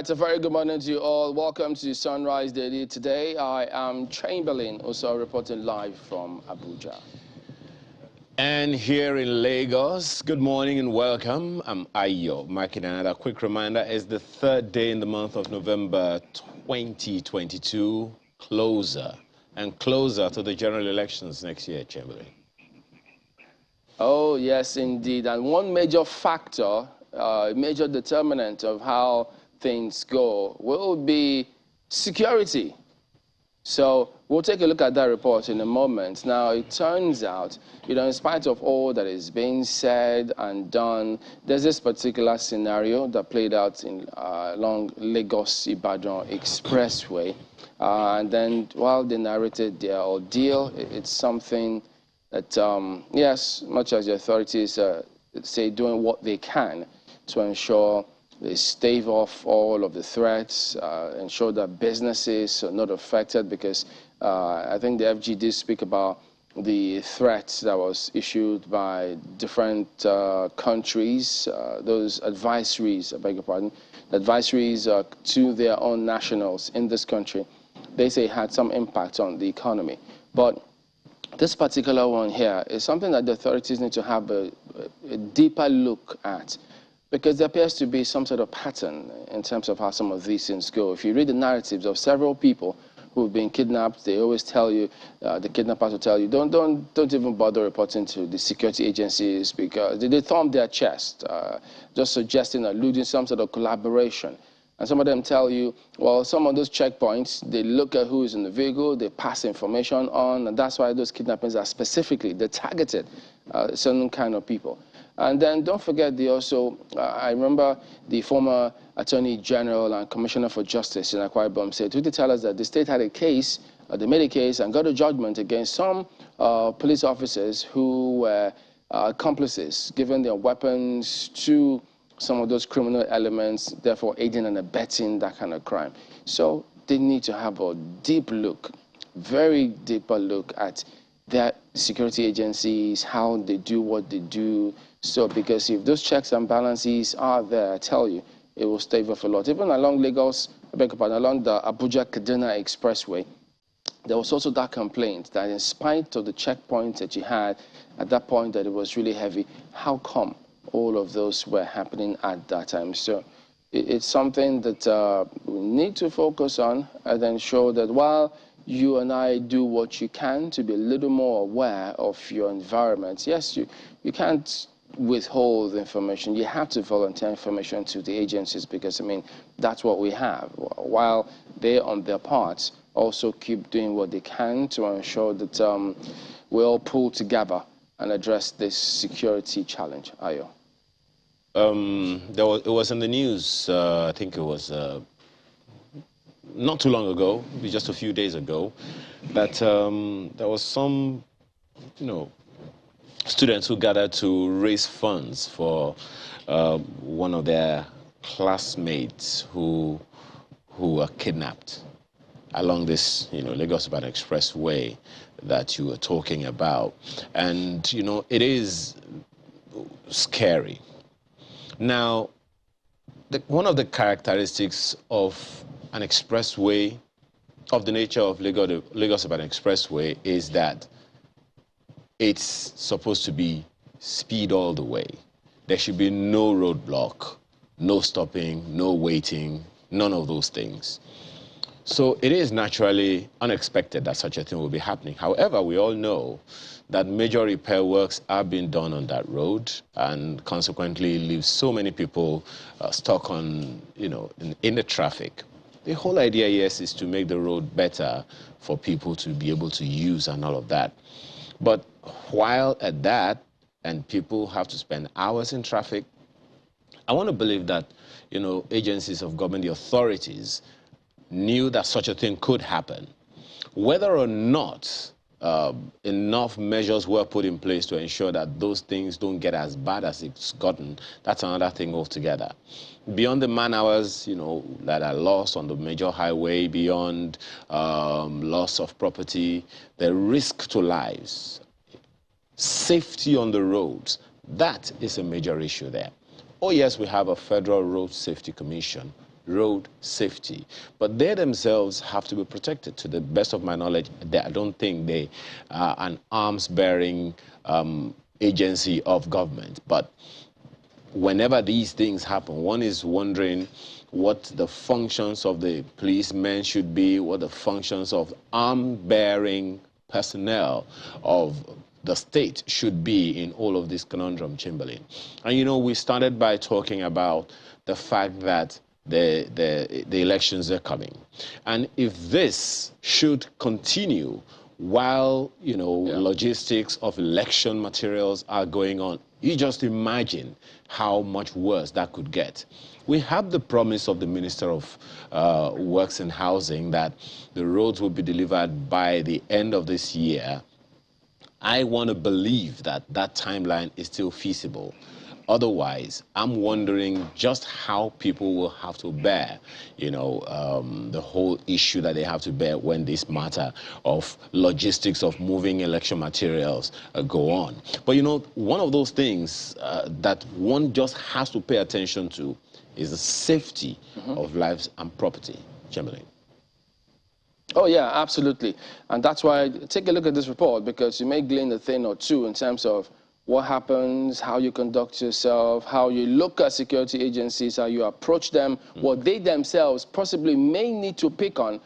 right, a very good morning to you all. Welcome to Sunrise Daily. Today, I am Chamberlain, also reporting live from Abuja. And here in Lagos, good morning and welcome. I'm Ayo, marking another quick reminder. It's the third day in the month of November 2022, closer and closer to the general elections next year, Chamberlain. Oh, yes, indeed. And one major factor, major determinant of how things go will be security. So we'll take a look at that report in a moment. Now, it turns out, in spite of all that is being said and done, there's this particular scenario that played out along Lagos-Ibadan Expressway. And then while they narrated their ordeal, it's something that, yes, much as the authorities say doing what they can to ensure they stave off all of the threats, ensure that businesses are not affected, because I think the FG did speak about the threats that was issued by different countries, those advisories, I beg your pardon, advisories to their own nationals in this country. They say had some impact on the economy. But this particular one here is something that the authorities need to have a deeper look at, because there appears to be some sort of pattern in terms of how some of these things go. If you read the narratives of several people who've been kidnapped, they always tell you, the kidnappers will tell you, don't even bother reporting to the security agencies, because they thump their chest, just suggesting, alluding some sort of collaboration. And some of them tell you, well, some of those checkpoints, they look at who is in the vehicle, they pass information on, and that's why those kidnappings are specifically, they're targeted certain kind of people. And then don't forget, I remember the former Attorney General and Commissioner for Justice in Akwa Ibom said, to tell us that the state had a case, they made a case and got a judgment against some police officers who were accomplices, giving their weapons to some of those criminal elements, therefore aiding and abetting that kind of crime. So they need to have a deep look, very deeper look at their security agencies, how they do what they do. So, because if those checks and balances are there, I tell you, it will stave off a lot. Even along Lagos, along the Abuja-Kaduna Expressway, there was also that complaint that in spite of the checkpoints that you had at that point, that it was really heavy, how come all of those were happening at that time? So it's something that we need to focus on and ensure that while you and I do what you can to be a little more aware of your environment, yes, you can't withhold information. You have to volunteer information to the agencies, because, I mean, that's what we have. While they, on their part, also keep doing what they can to ensure that we all pull together and address this security challenge. Ayo. It was in the news, I think it was not too long ago, maybe just a few days ago, that there was some, students who gathered to raise funds for one of their classmates who were kidnapped along this, Lagos-Ibadan Expressway that you were talking about. And, it is scary. Now, one of the characteristics of an expressway, of the nature of Lagos-Ibadan Expressway, is that it's supposed to be speed all the way. There should be no roadblock, no stopping, no waiting, none of those things. So it is naturally unexpected that such a thing will be happening. However, we all know that major repair works are being done on that road, and consequently leaves so many people stuck on, in the traffic. The whole idea, yes, is to make the road better for people to be able to use and all of that. But while at that, and people have to spend hours in traffic, I want to believe that, agencies of government, the authorities, knew that such a thing could happen. Whether or not enough measures were put in place to ensure that those things don't get as bad as it's gotten, that's another thing altogether. Beyond the man hours, that are lost on the major highway, beyond loss of property, the risk to lives, safety on the roads, that is a major issue there. Oh yes, we have a Federal Road Safety Commission, road safety. But they themselves have to be protected. To the best of my knowledge, I don't think they are an arms-bearing agency of government. But whenever these things happen, one is wondering what the functions of the policemen should be, what the functions of arm-bearing personnel of the state should be in all of this conundrum, Chamberlain. And you know, we started by talking about the fact that the elections are coming. And if this should continue while, you know, logistics of election materials are going on, you just imagine how much worse that could get. We have the promise of the Minister of Works and Housing that the roads will be delivered by the end of this year. I want to believe that that timeline is still feasible. Otherwise, I'm wondering just how people will have to bear, you know, the whole issue that they have to bear when this matter of logistics of moving election materials go on. But, you know, one of those things that one just has to pay attention to is the safety of lives and property. Chamberlain. Oh, yeah, absolutely. And that's why take a look at this report, because you may glean a thing or two in terms of what happens, how you conduct yourself, how you look at security agencies, how you approach them, what they themselves possibly may need to pick on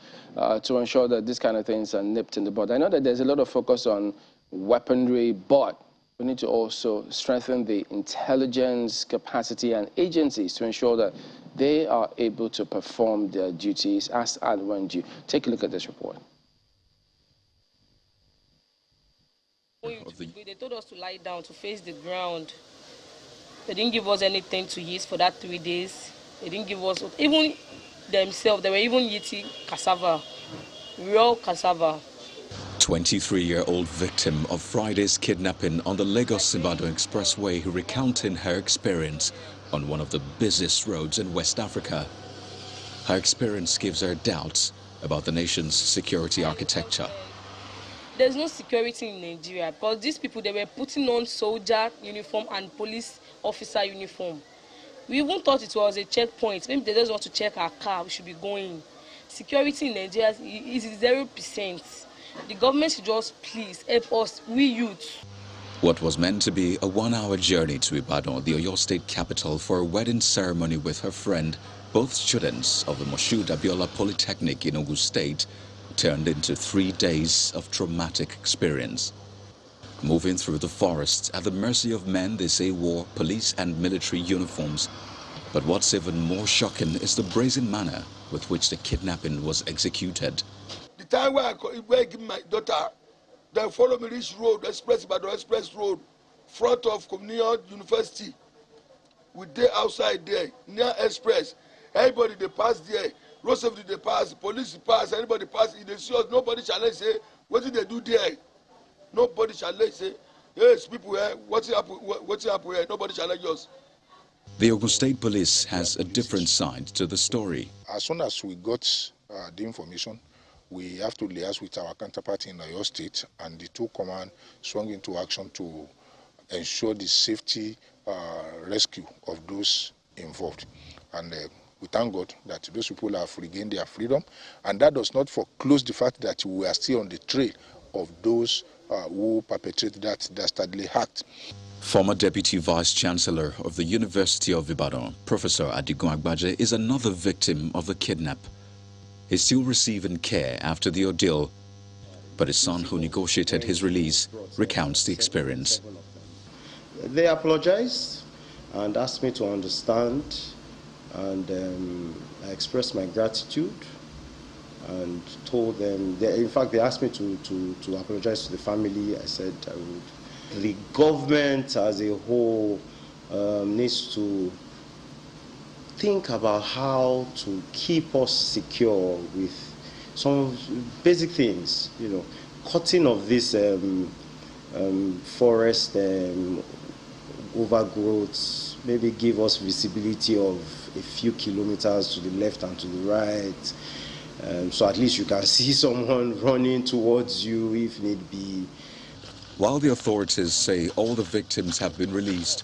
to ensure that these kind of things are nipped in the bud. I know that there's a lot of focus on weaponry, but we need to also strengthen the intelligence capacity and agencies to ensure that they are able to perform their duties as and when due. Take a look at this report. They told us to lie down, to face the ground. They didn't give us anything to eat for that 3 days. They didn't give us, even themselves, they were even eating cassava, raw cassava. 23-year-old victim of Friday's kidnapping on the Lagos-Ibadan Expressway recounting her experience on one of the busiest roads in West Africa. Her experience gives her doubts about the nation's security architecture. There's no security in Nigeria because these people, they were putting on soldier uniform and police officer uniform. We even thought it was a checkpoint. Maybe they just want to check our car, we should be going. Security in Nigeria is 0%. The government should just please help us, we youth. What was meant to be a 1-hour journey to Ibadan, the Oyo State capital, for a wedding ceremony with her friend, both students of the Moshood Abiola Polytechnic in Ogun State, turned into 3 days of traumatic experience. Moving through the forests at the mercy of men they say wore police and military uniforms. But what's even more shocking is the brazen manner with which the kidnapping was executed. The time where I give my daughter, they follow me this road, Express Road, front of Communion University. We dey outside there, near Express. Everybody they pass there. Road safety they pass, police pass, anybody pass, they see us, nobody shall say, what did they do there? Nobody shall say, yes, people here, what's happened here? Nobody shall us. The Ogun State Police has a different side to the story. As soon as we got the information, we have to liaise with our counterpart in Oyo State, and the two command swung into action to ensure the safety rescue of those involved. And we thank God that those people have regained their freedom, and that does not foreclose the fact that we are still on the trail of those who perpetrated that dastardly act. Former Deputy Vice-Chancellor of the University of Ibadan, Professor Adigun Agbaje, is another victim of the kidnap. He's still receiving care after the ordeal, but his son, who negotiated his release, recounts the experience. They apologized and asked me to understand, and I expressed my gratitude and told them, in fact, they asked me to apologize to the family. I said I would. The government as a whole needs to think about how to keep us secure with some basic things, you know, cutting of this forest overgrowths, maybe give us visibility of a few kilometers to the left and to the right, so at least you can see someone running towards you if need be. While the authorities say all the victims have been released,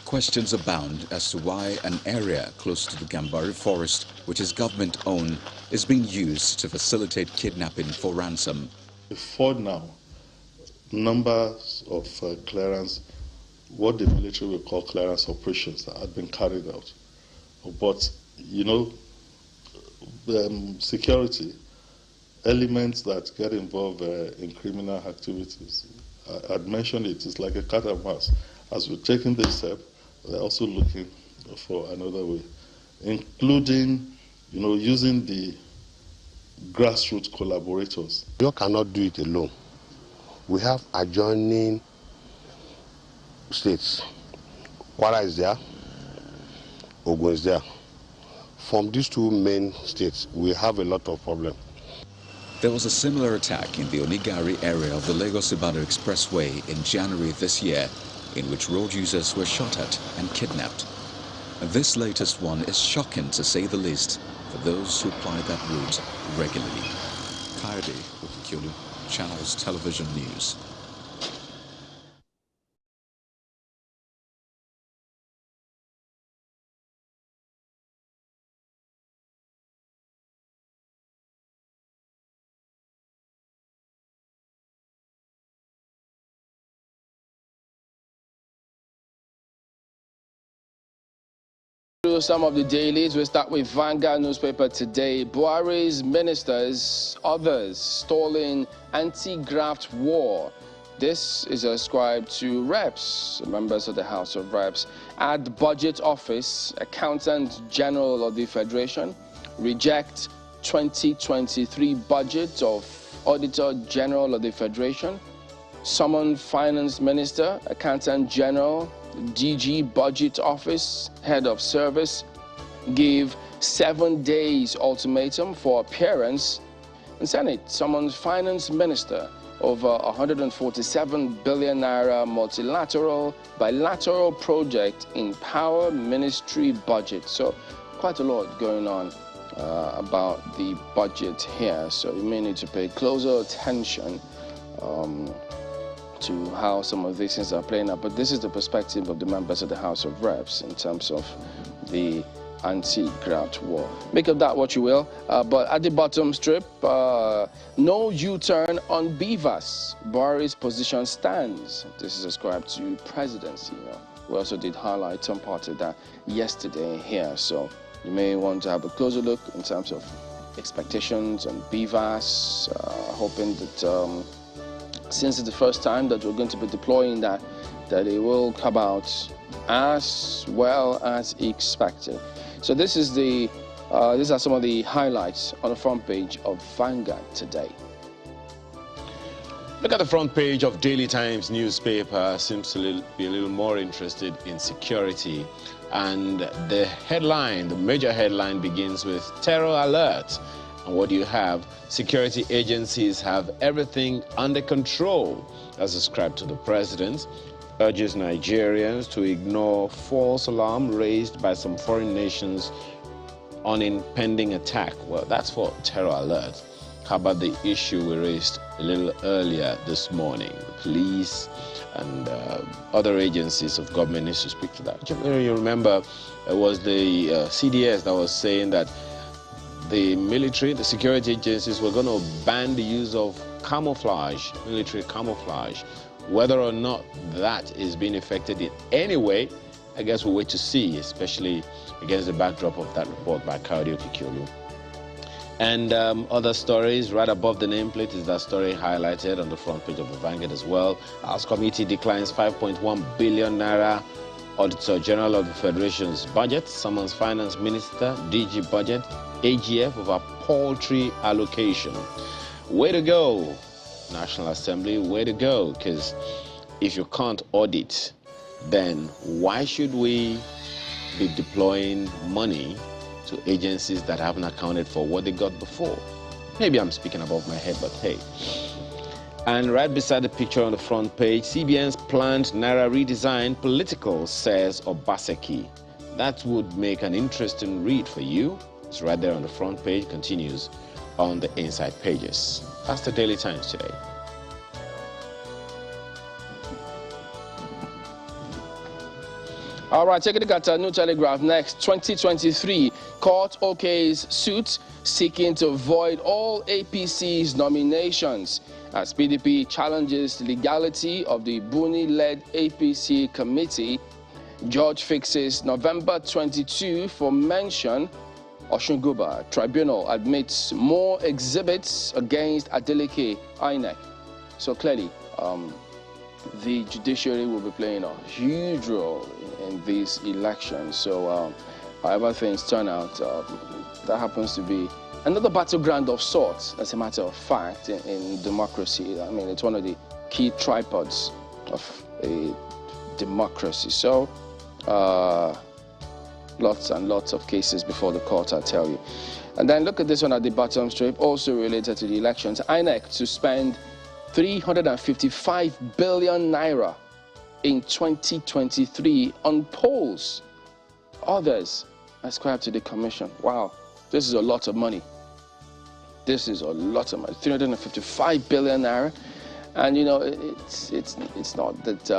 questions abound as to why an area close to the Gambari forest, which is government-owned, is being used to facilitate kidnapping for ransom. Before now, numbers of clearance, what the military will call clearance operations, that had been carried out. But, you know, security elements that get involved in criminal activities, I'd mentioned it's like a cat and mouse. As we're taking this step, they're also looking for another way, including, you know, using the grassroots collaborators. You cannot do it alone. We have adjoining states. Kwara is there, Ogun is there. From these two main states, we have a lot of problems. There was a similar attack in the Onigari area of the Lagos-Ibadan Expressway in January this year, in which road users were shot at and kidnapped. This latest one is shocking, to say the least, for those who ply that route regularly. Kayode Okikolu, Channels Television News. Some of the dailies. We start with Vanguard newspaper today. Buhari's ministers, others, stalling anti-graft war. This is ascribed to reps, members of the House of Reps. At Budget Office, Accountant General of the Federation reject 2023 budget of Auditor General of the Federation. Summon Finance Minister, Accountant General, DG Budget Office, Head of Service, give 7 days ultimatum for appearance. And Senate summons Finance Minister over 147 billion naira multilateral bilateral project in Power Ministry budget. So quite a lot going on about the budget here. So you may need to pay closer attention to how some of these things are playing out. But this is the perspective of the members of the House of Reps in terms of the anti-graft war. Make of that what you will. But at the bottom strip, no U-turn on beavers. Buhari's position stands. This is ascribed to presidency. We also did highlight some part of that yesterday here. So you may want to have a closer look in terms of expectations on beavers, hoping that since it's the first time that we're going to be deploying that it will come out as well as expected. So this is these are some of the highlights on the front page of Vanguard today. Look at the front page of Daily Times newspaper. Seems to be a little more interested in security. And the headline, the major headline, begins with terror alert. And what do you have? Security agencies have everything under control, as ascribed to the president. Urges Nigerians to ignore false alarm raised by some foreign nations on impending attack. Well, that's for terror alert. How about the issue we raised a little earlier this morning? The police and other agencies of government needs to speak to that. You remember it was the CDS that was saying that the military, the security agencies were going to ban the use of camouflage, military camouflage. Whether or not that is being affected in any way, I guess we'll wait to see, especially against the backdrop of that report by Kayode Okikolu. And other stories right above the nameplate is that story highlighted on the front page of the Vanguard as well. House Committee declines 5.1 billion naira Auditor General of the Federation's budget, summons Finance Minister, DG Budget, AGF over paltry allocation. Way to go, National Assembly, way to go, because if you can't audit, then why should we be deploying money to agencies that haven't accounted for what they got before? Maybe I'm speaking above my head, but hey. And right beside the picture on the front page, CBN's planned Naira redesign political, says Obaseki. That would make an interesting read for you. It's right there on the front page, continues on the inside pages. That's the Daily Times today. All right, take a look at New Telegraph next. 2023 court okays suit seeking to void all APC's nominations as PDP challenges legality of the Buni-led APC committee. Judge fixes November 22 for mention. Oshunguba Tribunal admits more exhibits against Adeleke INEC. So clearly, the judiciary will be playing a huge role in these elections. So however things turn out, that happens to be another battleground of sorts, as a matter of fact, in democracy. I mean, it's one of the key tripods of a democracy. So lots and lots of cases before the court, I tell you. And then look at this one at the bottom strip, also related to the elections. INEC to spend 355 billion naira in 2023 on polls. Others ascribe to the commission. Wow, this is a lot of money. This is a lot of money. 355 billion naira. And you know, it's not that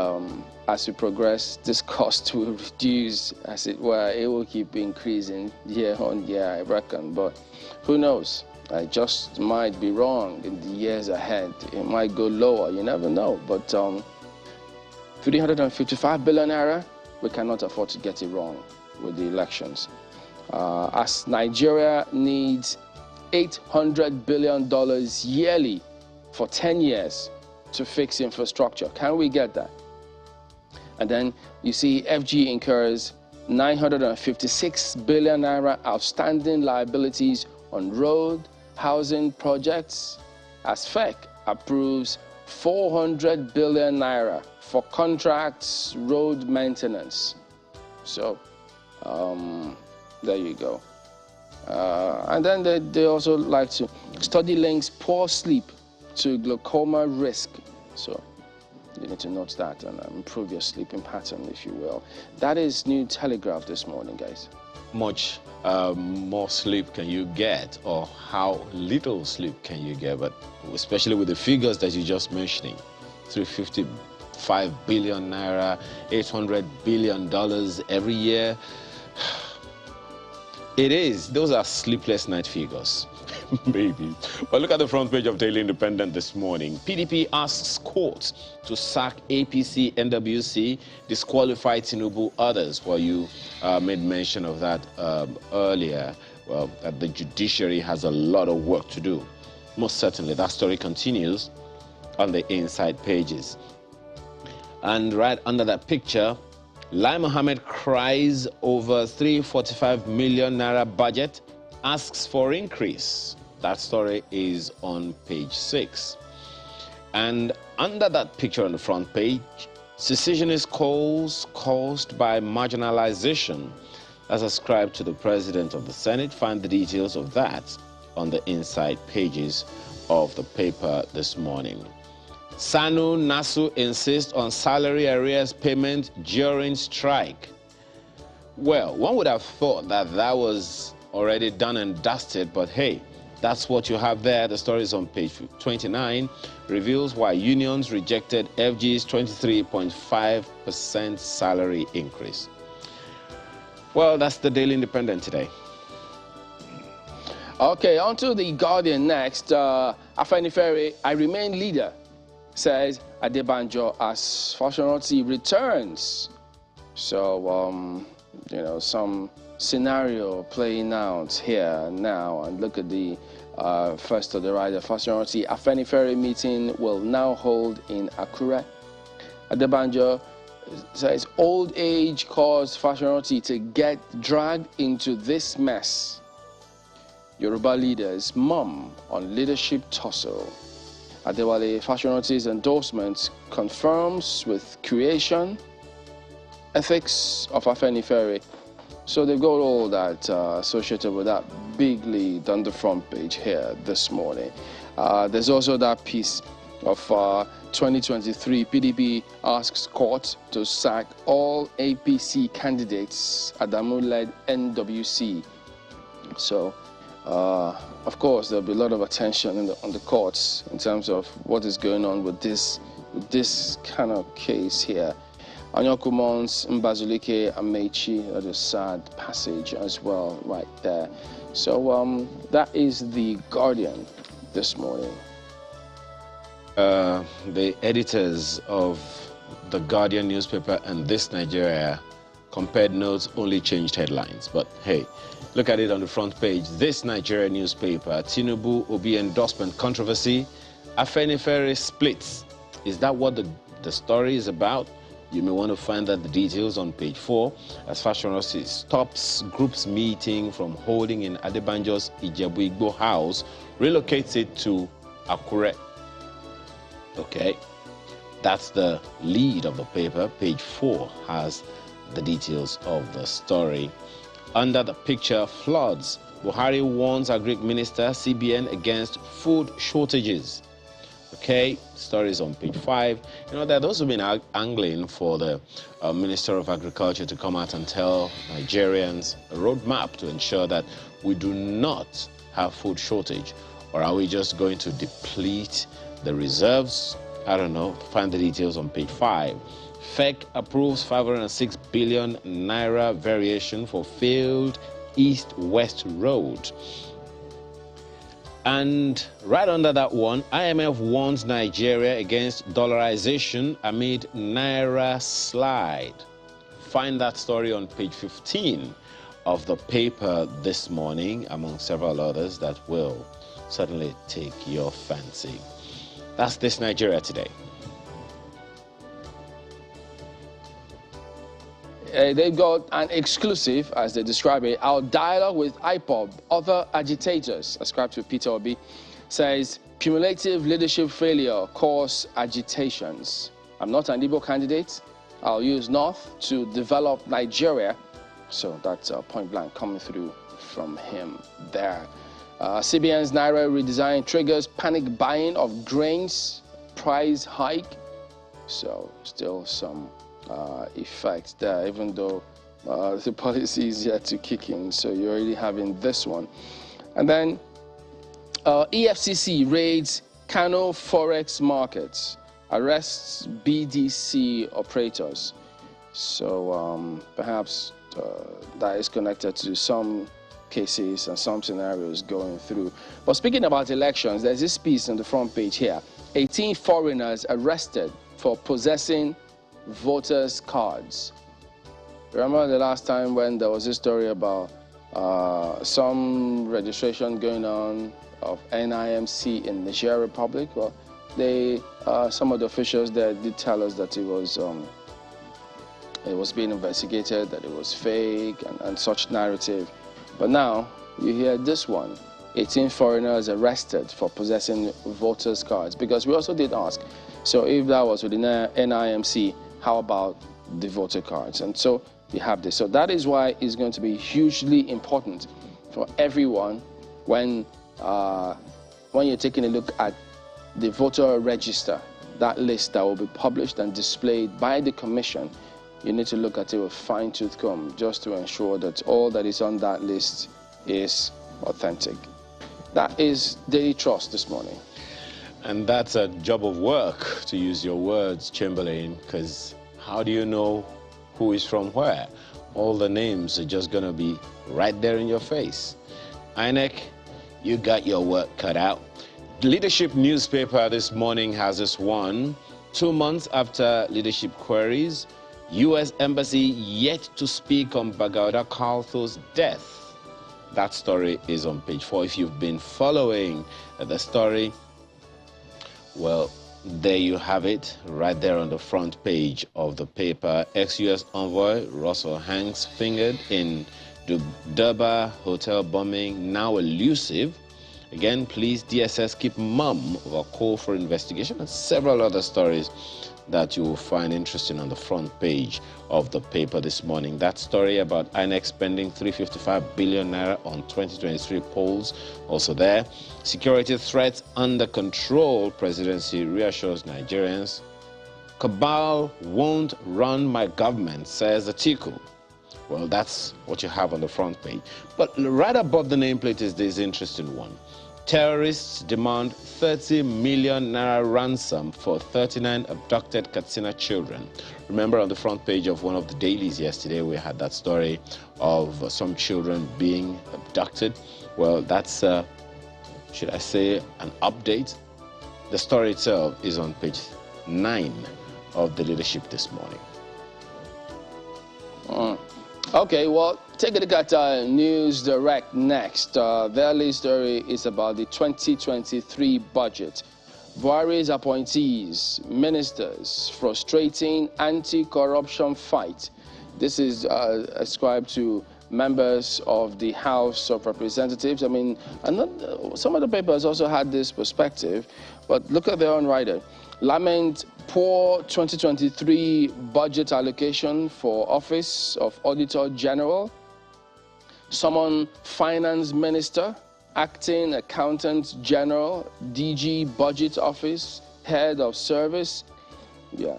as we progress, this cost will reduce, as it were. It will keep increasing year on year, I reckon. But who knows? I just might be wrong in the years ahead. It might go lower. You never know. But 355 billion naira, we cannot afford to get it wrong with the elections. As Nigeria needs $800 billion yearly for 10 years to fix infrastructure. Can we get that? And then you see FG incurs 956 billion naira outstanding liabilities on road, housing projects, as FEC approves 400 billion naira for contracts, road maintenance. So, there you go. And then they also like to study links poor sleep to glaucoma risk. So you need to note that and improve your sleeping pattern, if you will. That is New Telegraph this morning, guys. Much more sleep can you get, or how little sleep can you get? But especially with the figures that you're just mentioning, 355 billion naira, $800 billion every year. Those are sleepless night figures. Maybe. But look at the front page of Daily Independent this morning. PDP asks court to sack APC, NWC, disqualify Tinubu, others. Well, you made mention of that earlier. Well, that the judiciary has a lot of work to do. Most certainly. That story continues on the inside pages. And right under that picture, Lai Mohammed cries over 345 million naira budget, asks for increase. That story is on page 6. And under that picture on the front page, secessionist calls caused by marginalization, as ascribed to the President of the Senate. Find the details of that on the inside pages of the paper this morning. SANU, NASU insist on salary arrears payment during strike. Well, one would have thought that that was already done and dusted, but hey, that's what you have there. The story is on page 29, reveals why unions rejected FG's 23.5% salary increase. Well, that's the Daily Independent today. Okay, on to the Guardian next. Afenifere, I remain leader, says Adebanjo as Fashion returns. So, you know, some scenario playing out here now, and look at the first of the right, the Fashion Afenifere meeting will now hold in Akure. Adebanjo says old age caused Fashion to get dragged into this mess. Yoruba leaders mum on leadership tussle. Adewale Fashion endorsement confirms with creation, ethics of Afenifere. So they've got all that associated with that big lead on the front page here this morning. There's also that piece of 2023, PDP asks court to sack all APC candidates, Adamu-led NWC. So, of course, there'll be a lot of attention on the courts in terms of what is going on with this kind of case here. Anyokumon's Mbazulike Amechi, that is sad passage as well, right there. So that is the Guardian this morning. The editors of the Guardian newspaper and This Nigeria compared notes, only changed headlines. But hey, look at it on the front page. This Nigeria newspaper, Tinubu Obi endorsement controversy, Afenifere splits. Is that what the story is about? You may want to find out the details on page 4. As Fashion stops groups meeting from holding in Adebanjo's Ijebu Igbo house, relocates it to Akure. Okay, that's the lead of the paper. Page 4 has the details of the story. Under the picture, floods. Buhari warns Agric Minister CBN against food shortages. Okay, stories on page 5. You know, there are those who've been angling for the Minister of Agriculture to come out and tell Nigerians a roadmap to ensure that we do not have food shortage. Or are we just going to deplete the reserves? I don't know. Find the details on page 5. FEC approves 506 billion naira variation for failed East-West road. And right under that one, IMF warns Nigeria against dollarization amid naira slide. Find that story on page 15 of the paper this morning, among several others that will certainly take your fancy. That's This Nigeria today. They've got an exclusive, as they describe it. Our dialogue with IPOB, other agitators, ascribed to Peter Obi, says cumulative leadership failure cause agitations. I'm not an Igbo candidate. I'll use North to develop Nigeria. So that's point blank coming through from him there. CBN's Naira redesign triggers panic buying of grains, price hike. So still some effect there, even though the policy is yet to kick in. So you're already having this one. And then EFCC raids Kano Forex markets, arrests BDC operators. So perhaps that is connected to some cases and some scenarios going through. But speaking about elections, there's this piece on the front page here. 18 foreigners arrested for possessing voters' cards. Remember the last time when there was a story about some registration going on of NIMC in the Niger Republic? Well, some of the officials there did tell us that it was being investigated, that it was fake and such narrative. But now you hear this one, 18 foreigners arrested for possessing voters' cards. Because we also did ask, so if that was within NIMC, how about the voter cards? And so you have this. So that is why it's going to be hugely important for everyone when you're taking a look at the voter register, that list that will be published and displayed by the commission. You need to look at it with fine-tooth comb just to ensure that all that is on that list is authentic. That is Daily Trust this morning. And that's a job of work, to use your words, Chamberlain, because how do you know who is from where? All the names are just going to be right there in your face. INEC, you got your work cut out. Leadership newspaper this morning has this one. 2 months after leadership queries, U.S. Embassy yet to speak on Bagauda Kaltho's death. That story is on page 4. If you've been following the story, well, there you have it, right there on the front page of the paper. Ex-U.S. envoy Russell Hanks fingered in the Durbar hotel bombing, now elusive. Again, please, DSS, keep mum of a call for investigation, and several other stories that you will find interesting on the front page of the paper this morning. That story about INEC spending 355 billion naira on 2023 polls, also there. Security threats under control, presidency reassures Nigerians. Cabal won't run my government, says Atiku. Well, that's what you have on the front page. But right above the nameplate is this interesting one. Terrorists demand 30 million naira ransom for 39 abducted Katsina children. Remember, on the front page of one of the dailies yesterday, we had that story of some children being abducted. Well, that's, should I say, an update? The story itself is on page 9 of the leadership this morning. Okay, well, take a look at News Direct next. Their lead story is about the 2023 budget. Buhari's appointees, ministers, frustrating anti-corruption fight. This is ascribed to members of the House of Representatives. I mean, some of the papers also had this perspective, but look at their own writer. Lament poor 2023 budget allocation for Office of Auditor General. Summon Finance Minister, Acting Accountant General, DG Budget Office, Head of Service. Yeah.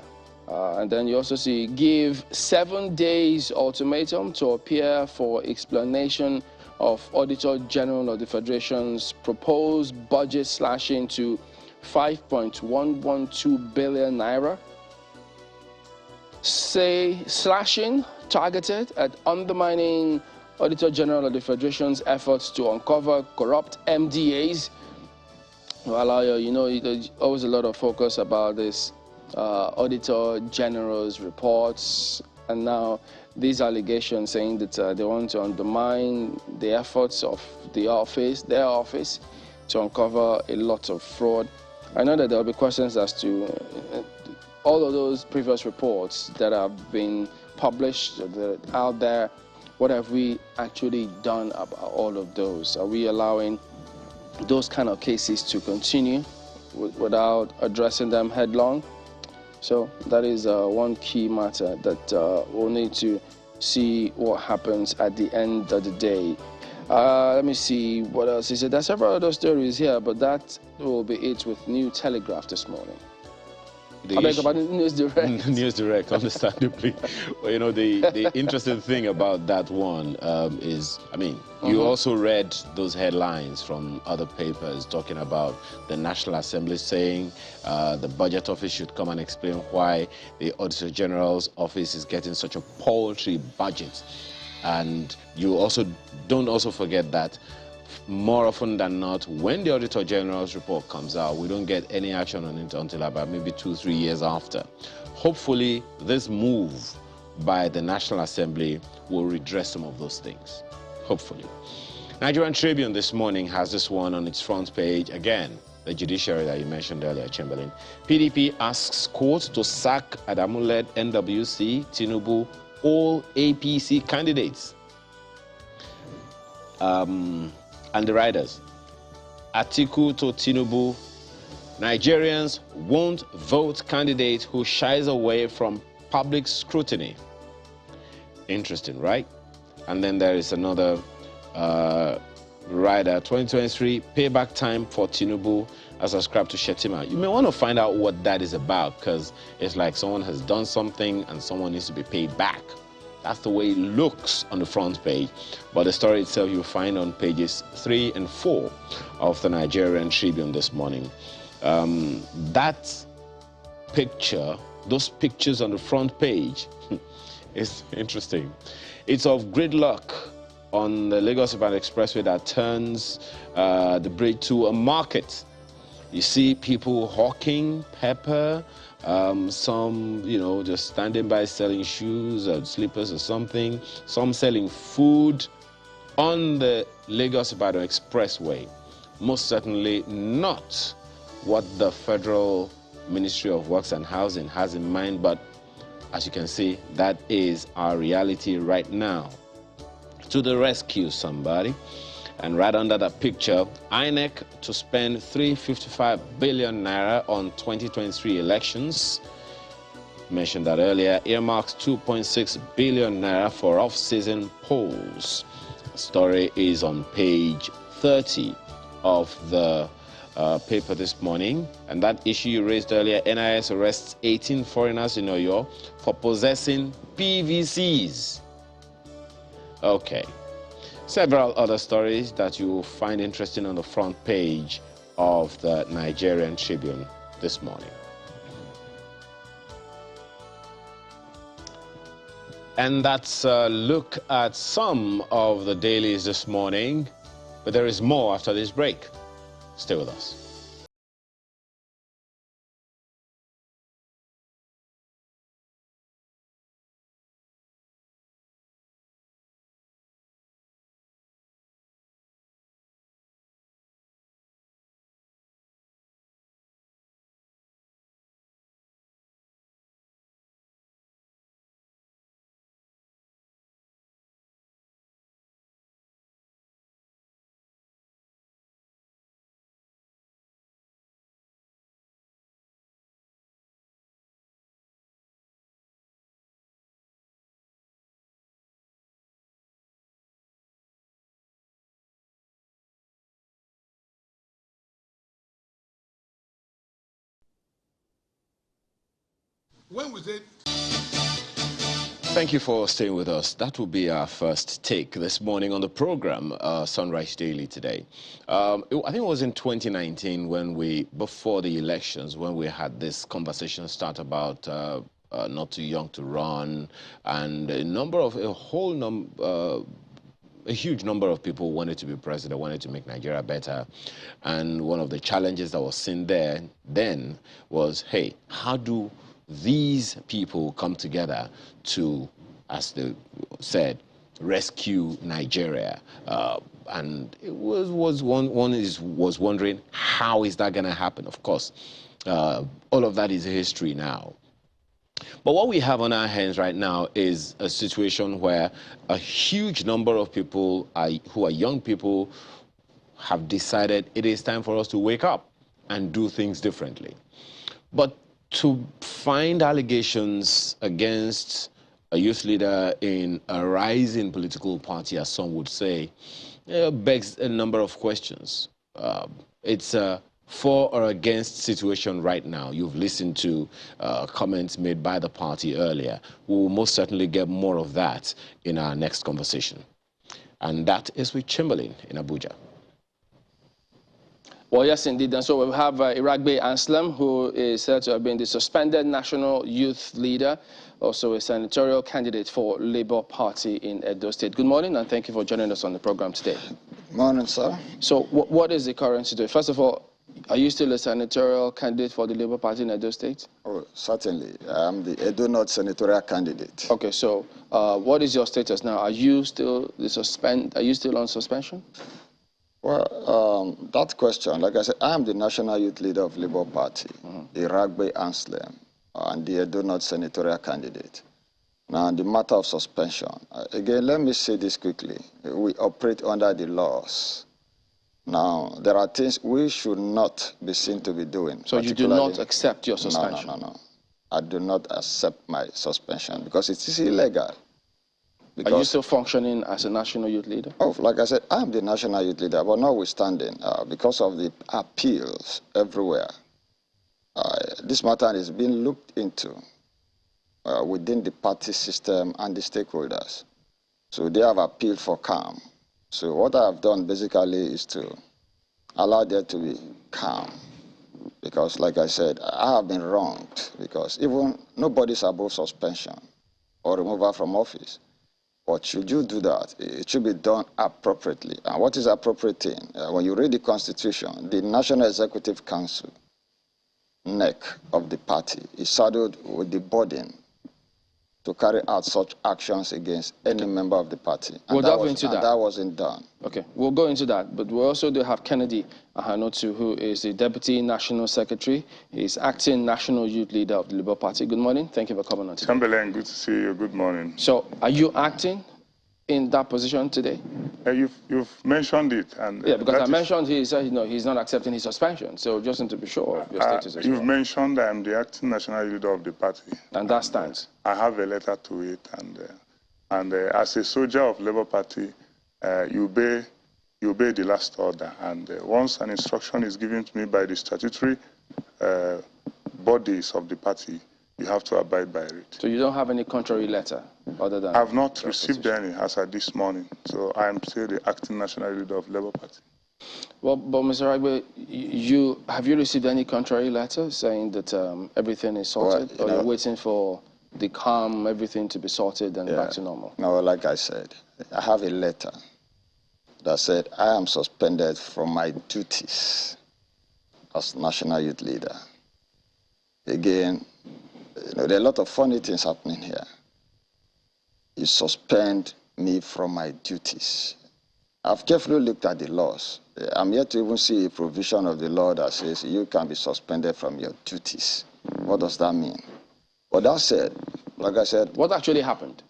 And then you also see give 7 days ultimatum to appear for explanation of Auditor General of the Federation's proposed budget slashing to 5.112 billion naira. Say slashing targeted at undermining Auditor General of the Federation's efforts to uncover corrupt MDAs. Well, you know, there's always a lot of focus about this Auditor General's reports, and now these allegations saying that they want to undermine the efforts of the office, their office, to uncover a lot of fraud. I know that there will be questions as to all of those previous reports that have been published, that are out there. What have we actually done about all of those? Are we allowing those kind of cases to continue without addressing them headlong? So that is one key matter that we'll need to see what happens at the end of the day. Let me see what else he said. There's several other stories here, but that will be it with New Telegraph this morning. I beg about News Direct. News Direct, understandably. Well, you know, the interesting thing about that one is, I mean, you also read those headlines from other papers talking about the National Assembly saying the Budget Office should come and explain why the Auditor General's office is getting such a paltry budget. And you also don't also forget that more often than not, when the Auditor General's report comes out, we don't get any action on it until about maybe 2-3 years after. Hopefully, this move by the National Assembly will redress some of those things. Hopefully. Nigerian Tribune this morning has this one on its front page. Again, the judiciary that you mentioned earlier, Chamberlain. PDP asks court to sack Adamu-led NWC, Tinubu, all APC candidates. And the riders. Atiku to Tinubu, Nigerians won't vote candidate who shies away from public scrutiny. Interesting, right? And then there is another rider, 2023, payback time for Tinubu as ascribed to Shetima. You may want to find out what that is about, because it's like someone has done something and someone needs to be paid back. That's the way it looks on the front page. But the story itself you'll find on pages 3 and 4 of the Nigerian Tribune this morning. That picture, those pictures on the front page, is interesting. It's of gridlock on the Lagos-Ibadan Expressway that turns the bridge to a market. You see people hawking pepper, some, you know, just standing by selling shoes or slippers or something, some selling food on the Lagos-Ibadan Expressway. Most certainly not what the Federal Ministry of Works and Housing has in mind, but as you can see, that is our reality right now. To the rescue, somebody. And right under that picture, INEC to spend 355 billion naira on 2023 elections. Mentioned that earlier. Earmarks 2.6 billion naira for off-season polls. The story is on page 30 of the paper this morning. And that issue you raised earlier, NIS arrests 18 foreigners in Oyo for possessing PVCs. Okay. Several other stories that you will find interesting on the front page of the Nigerian Tribune this morning. And that's a look at some of the dailies this morning, but there is more after this break. Stay with us. When we say Thank you for staying with us. That will be our first take this morning on the program, Sunrise Daily today. I think it was in 2019 when before the elections, when we had this conversation start about not too young to run, and a huge number of people wanted to be president, wanted to make Nigeria better. And one of the challenges that was seen there then was, hey, how do these people come together to, as they said, rescue Nigeria? And it was wondering, how is that going to happen? Of course, all of that is history now. But what we have on our hands right now is a situation where a huge number of people who are young people have decided it is time for us to wake up and do things differently. But to find allegations against a youth leader in a rising political party, as some would say, begs a number of questions. It's a for or against situation right now. You've listened to comments made by the party earlier. We will most certainly get more of that in our next conversation. And that is with Chamberlain in Abuja. Well, yes, indeed. And so we have Iragbe Anslem, who is said to have been the suspended national youth leader, also a senatorial candidate for Labour Party in Edo State. Good morning, and thank you for joining us on the program today. Morning, sir. So what is the current situation? First of all, are you still a senatorial candidate for the Labour Party in Edo State? Oh, certainly. I am the Edo North senatorial candidate. Okay, so what is your status now? Are you still Are you still on suspension? Well, that question, like I said, I am the national youth leader of Labour Party, Iragbe Anslem, and the Edo North senatorial candidate. Now, the matter of suspension, again, let me say this quickly. We operate under the laws. Now, there are things we should not be seen to be doing. So you do not accept your suspension? No. I do not accept my suspension because it is illegal. Are you still functioning as a national youth leader? Oh, like I said, I'm the national youth leader, but notwithstanding, because of the appeals everywhere, this matter is being looked into within the party system and the stakeholders. So they have appealed for calm. So what I have done basically is to allow there to be calm. Because like I said, I have been wronged because even nobody's above suspension or removal from office. But should you do that, it should be done appropriately. And what is appropriate thing? When you read the Constitution, the National Executive Council, neck of the party, is saddled with the burden to carry out such actions against any member of the party. And we'll delve into that. That wasn't done. Okay, we'll go into that. But we also do have Kennedy Ahanotu, who is the Deputy National Secretary. He's acting National Youth Leader of the Labour Party. Good morning. Thank you for coming on today. Chamberlain, good to see you. Good morning. So, are you acting in that position today? You've mentioned it. And yeah, because I mentioned he said he's not accepting his suspension. So just need to be sure of your status as well. You've mentioned I'm the acting national leader of the party. And that stands. I have a letter to it. And as a soldier of Labour Party, you obey the last order. And once an instruction is given to me by the statutory bodies of the party, you have to abide by it. So you don't have any contrary letter other than... I have not received any as of this morning, so I am still the acting national leader of Labour Party. Well, but Mr. Ragbe, have you received any contrary letter saying that everything is sorted, or you're waiting for the calm, everything to be sorted and back to normal? No, like I said, I have a letter that said I am suspended from my duties as national youth leader. Again, there are a lot of funny things happening here. You suspend me from my duties. I've carefully looked at the laws. I'm yet to even see a provision of the law that says you can be suspended from your duties. What does that mean? But that said, like I said... What actually happened?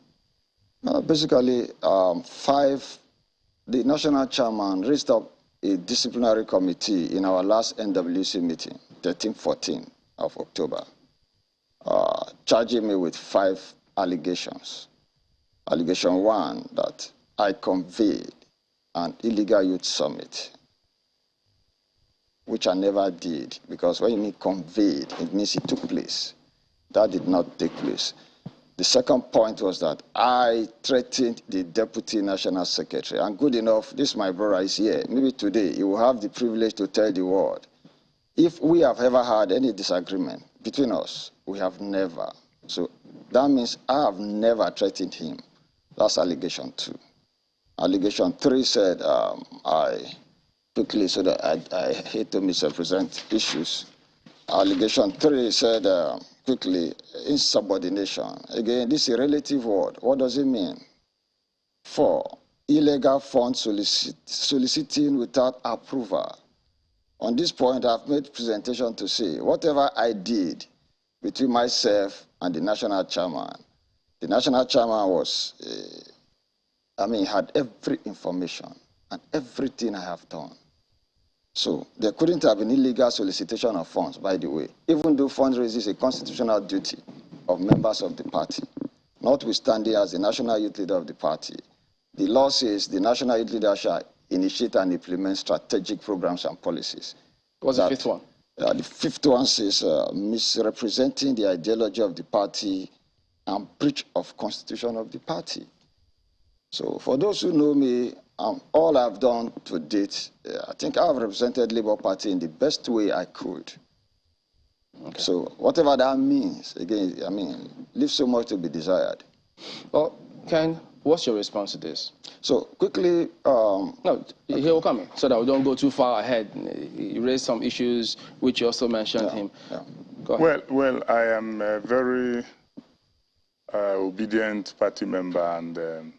Basically, the national chairman raised up a disciplinary committee in our last NWC meeting, 13-14 of October, charging me with 5 allegations. Allegation 1, that I conveyed an illegal youth summit, which I never did, because when you mean conveyed, it means it took place. That did not take place. The second point was that I threatened the Deputy National Secretary. And good enough, this my brother is here. Maybe today he will have the privilege to tell the world. If we have ever had any disagreement between us, we have never. So that means I have never threatened him. That's allegation 2. Allegation 3 said I quickly, so that I hate to misrepresent issues. Allegation 3 said quickly, insubordination. Again, this is a relative word. What does it mean? 4, illegal fund soliciting without approval. On this point, I've made presentation to say whatever I did between myself and the national chairman was, had every information and everything I have done. So there couldn't have been illegal solicitation of funds, by the way, even though fundraising is a constitutional duty of members of the party. Notwithstanding, as the national youth leader of the party, the law says the national youth leader shall initiate and implement strategic programs and policies. What's the 5th one? The 5th one says misrepresenting the ideology of the party and breach of constitution of the party. So for those who know me, all I've done to date, I think I've represented Labour Party in the best way I could. Okay. So whatever that means, again, leaves so much to be desired. Well, Ken, what's your response to this? So quickly... no, he'll come so that we don't go too far ahead. You raised some issues which you also mentioned him. Yeah. Go ahead. Well, I am a very obedient party member, and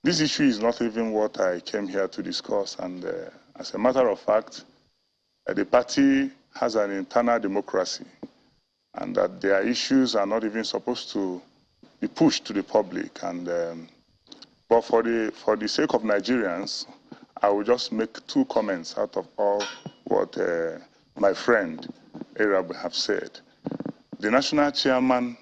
this issue is not even what I came here to discuss. And as a matter of fact, the party has an internal democracy, and that their issues are not even supposed to be pushed to the public. And but for the sake of Nigerians, I will just make 2 comments out of all what my friend Arab have said. The national chairman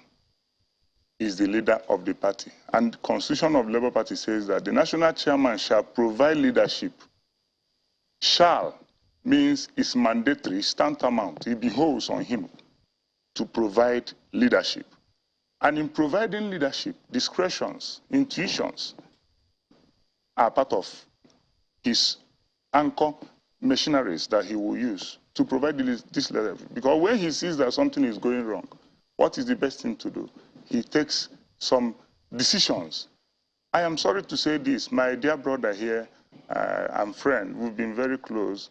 is the leader of the party, and the Constitution of Labour Party says that the national chairman shall provide leadership. Shall means it's mandatory, it's tantamount. It behoves on him to provide leadership. And in providing leadership, discretions, intuitions are part of his anchor machineries that he will use to provide this leadership. Because when he sees that something is going wrong, what is the best thing to do? He takes some decisions. I am sorry to say this, my dear brother here and friend, we've been very close.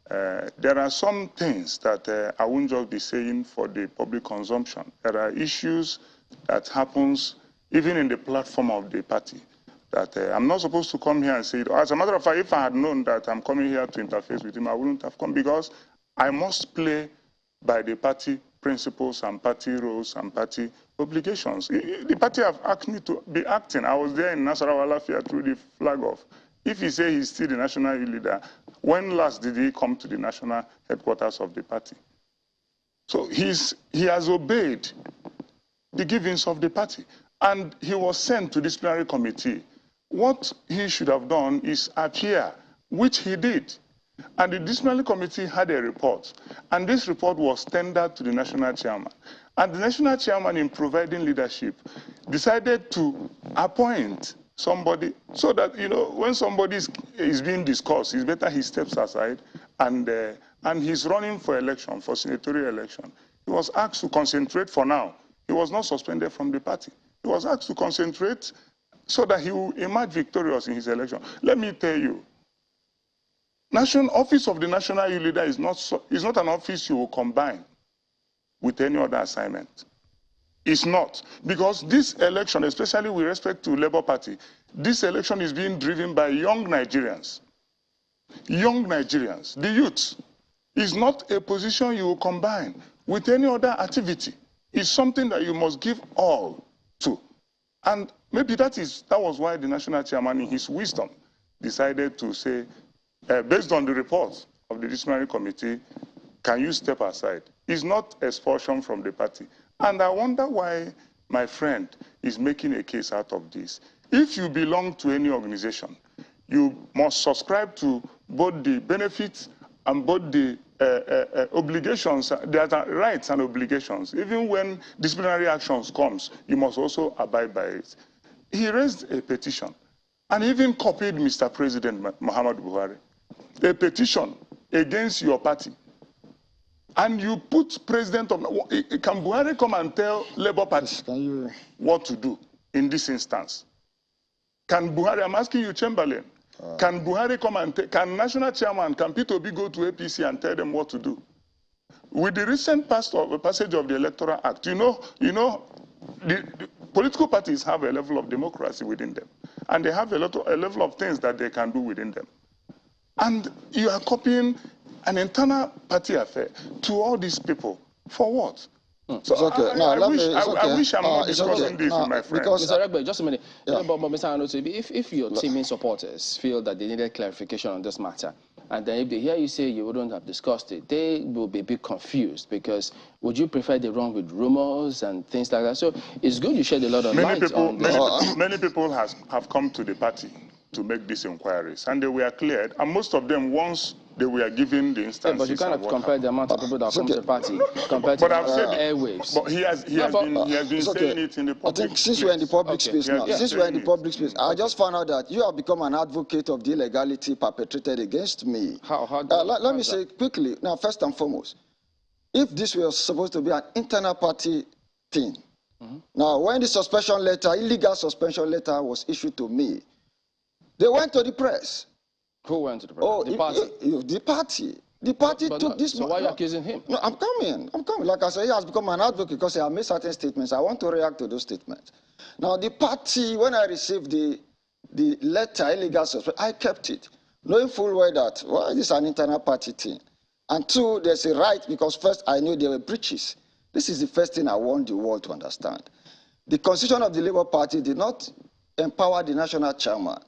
There are some things that I won't just be saying for the public consumption. There are issues that happens even in the platform of the party that I'm not supposed to come here and say it. As a matter of fact, if I had known that I'm coming here to interface with him, I wouldn't have come, because I must play by the party principles and party roles and party obligations. The party have asked me to be acting. I was there in Nasarawa Lafia through the flag off. If he say he's still the national leader, when last did he come to the national headquarters of the party? So he has obeyed the givings of the party, and he was sent to disciplinary committee. What he should have done is appear, which he did. And the disciplinary committee had a report, and this report was tendered to the national chairman. And the national chairman, in providing leadership, decided to appoint somebody so that, you know, when somebody is being discussed, it's better he steps aside, and he's running for election, for senatorial election. He was asked to concentrate for now. He was not suspended from the party. He was asked to concentrate so that he will emerge victorious in his election. Let me tell you, office of the national youth leader is not an office you will combine with any other assignment. It's not. Because this election, especially with respect to Labour Party, this election is being driven by young Nigerians. Young Nigerians, the youth, is not a position you will combine with any other activity. It's something that you must give all to. And maybe that was why the national chairman, in his wisdom, decided to say, based on the report of the disciplinary committee, can you step aside? It's not expulsion from the party. And I wonder why my friend is making a case out of this. If you belong to any organization, you must subscribe to both the benefits and both the obligations. There are rights and obligations. Even when disciplinary actions comes, you must also abide by it. He raised a petition and even copied Mr. President Muhammadu Buhari, a petition against your party. And you put president of... Can Buhari come and tell Labour Party what to do in this instance? Can Buhari, I'm asking you, Chamberlain, can Buhari come and can national chairman, can Peter Obi go to APC and tell them what to do? With the recent passage of the Electoral Act, the political parties have a level of democracy within them. And they have a level of things that they can do within them. And you are copying an internal party affair to all these people. For what? So okay. I wish I'm not discussing this with my friends. Mr. Regbe, just a minute. Yeah. But Mr. Anoto, if your teaming supporters feel that they needed clarification on this matter, and then if they hear you say you wouldn't have discussed it, they will be a bit confused, because would you prefer they run with rumors and things like that? So it's good you shed a lot of light on this. Many people have come to the party to make these inquiries, and they were cleared, and most of them, once they were given the instances. Yeah, but you cannot compare the amount of people that come to the party compared to airwaves. But he has been saying it in the public. I think since we're in the public space now, I just found out that you have become an advocate of the illegality perpetrated against me. Let me say quickly, now, first and foremost, if this was supposed to be an internal party thing, now when the suspension letter, illegal suspension letter was issued to me, they went to the press. Who went to the press? Oh, the party? The party. The party took this. So why are you accusing him? No, I'm coming. Like I said, he has become an advocate because he has made certain statements. I want to react to those statements. Now, the party, when I received the letter, illegal suspension, I kept it, knowing full well that, well, this is an internal party thing. And two, there's a right, because first, I knew there were breaches. This is the first thing I want the world to understand. The constitution of the Labour Party did not empower the national chairman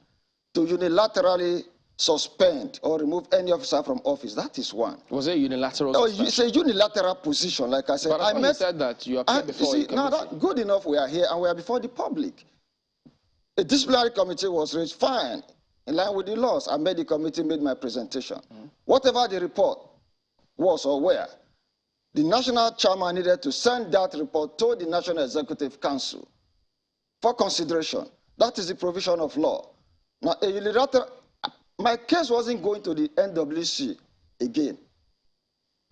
to unilaterally suspend or remove any officer from office. That is one. Was it unilateral? No, it's a unilateral position, like I said. But I said that you appeared before the committee. Good enough we are here, and we are before the public. A disciplinary committee was raised, fine, in line with the laws. I made the committee, made my presentation. Whatever the report was or where, the national chairman needed to send that report to the National Executive Council for consideration. That is the provision of law. Now, a unilateral... My case wasn't going to the NWC again.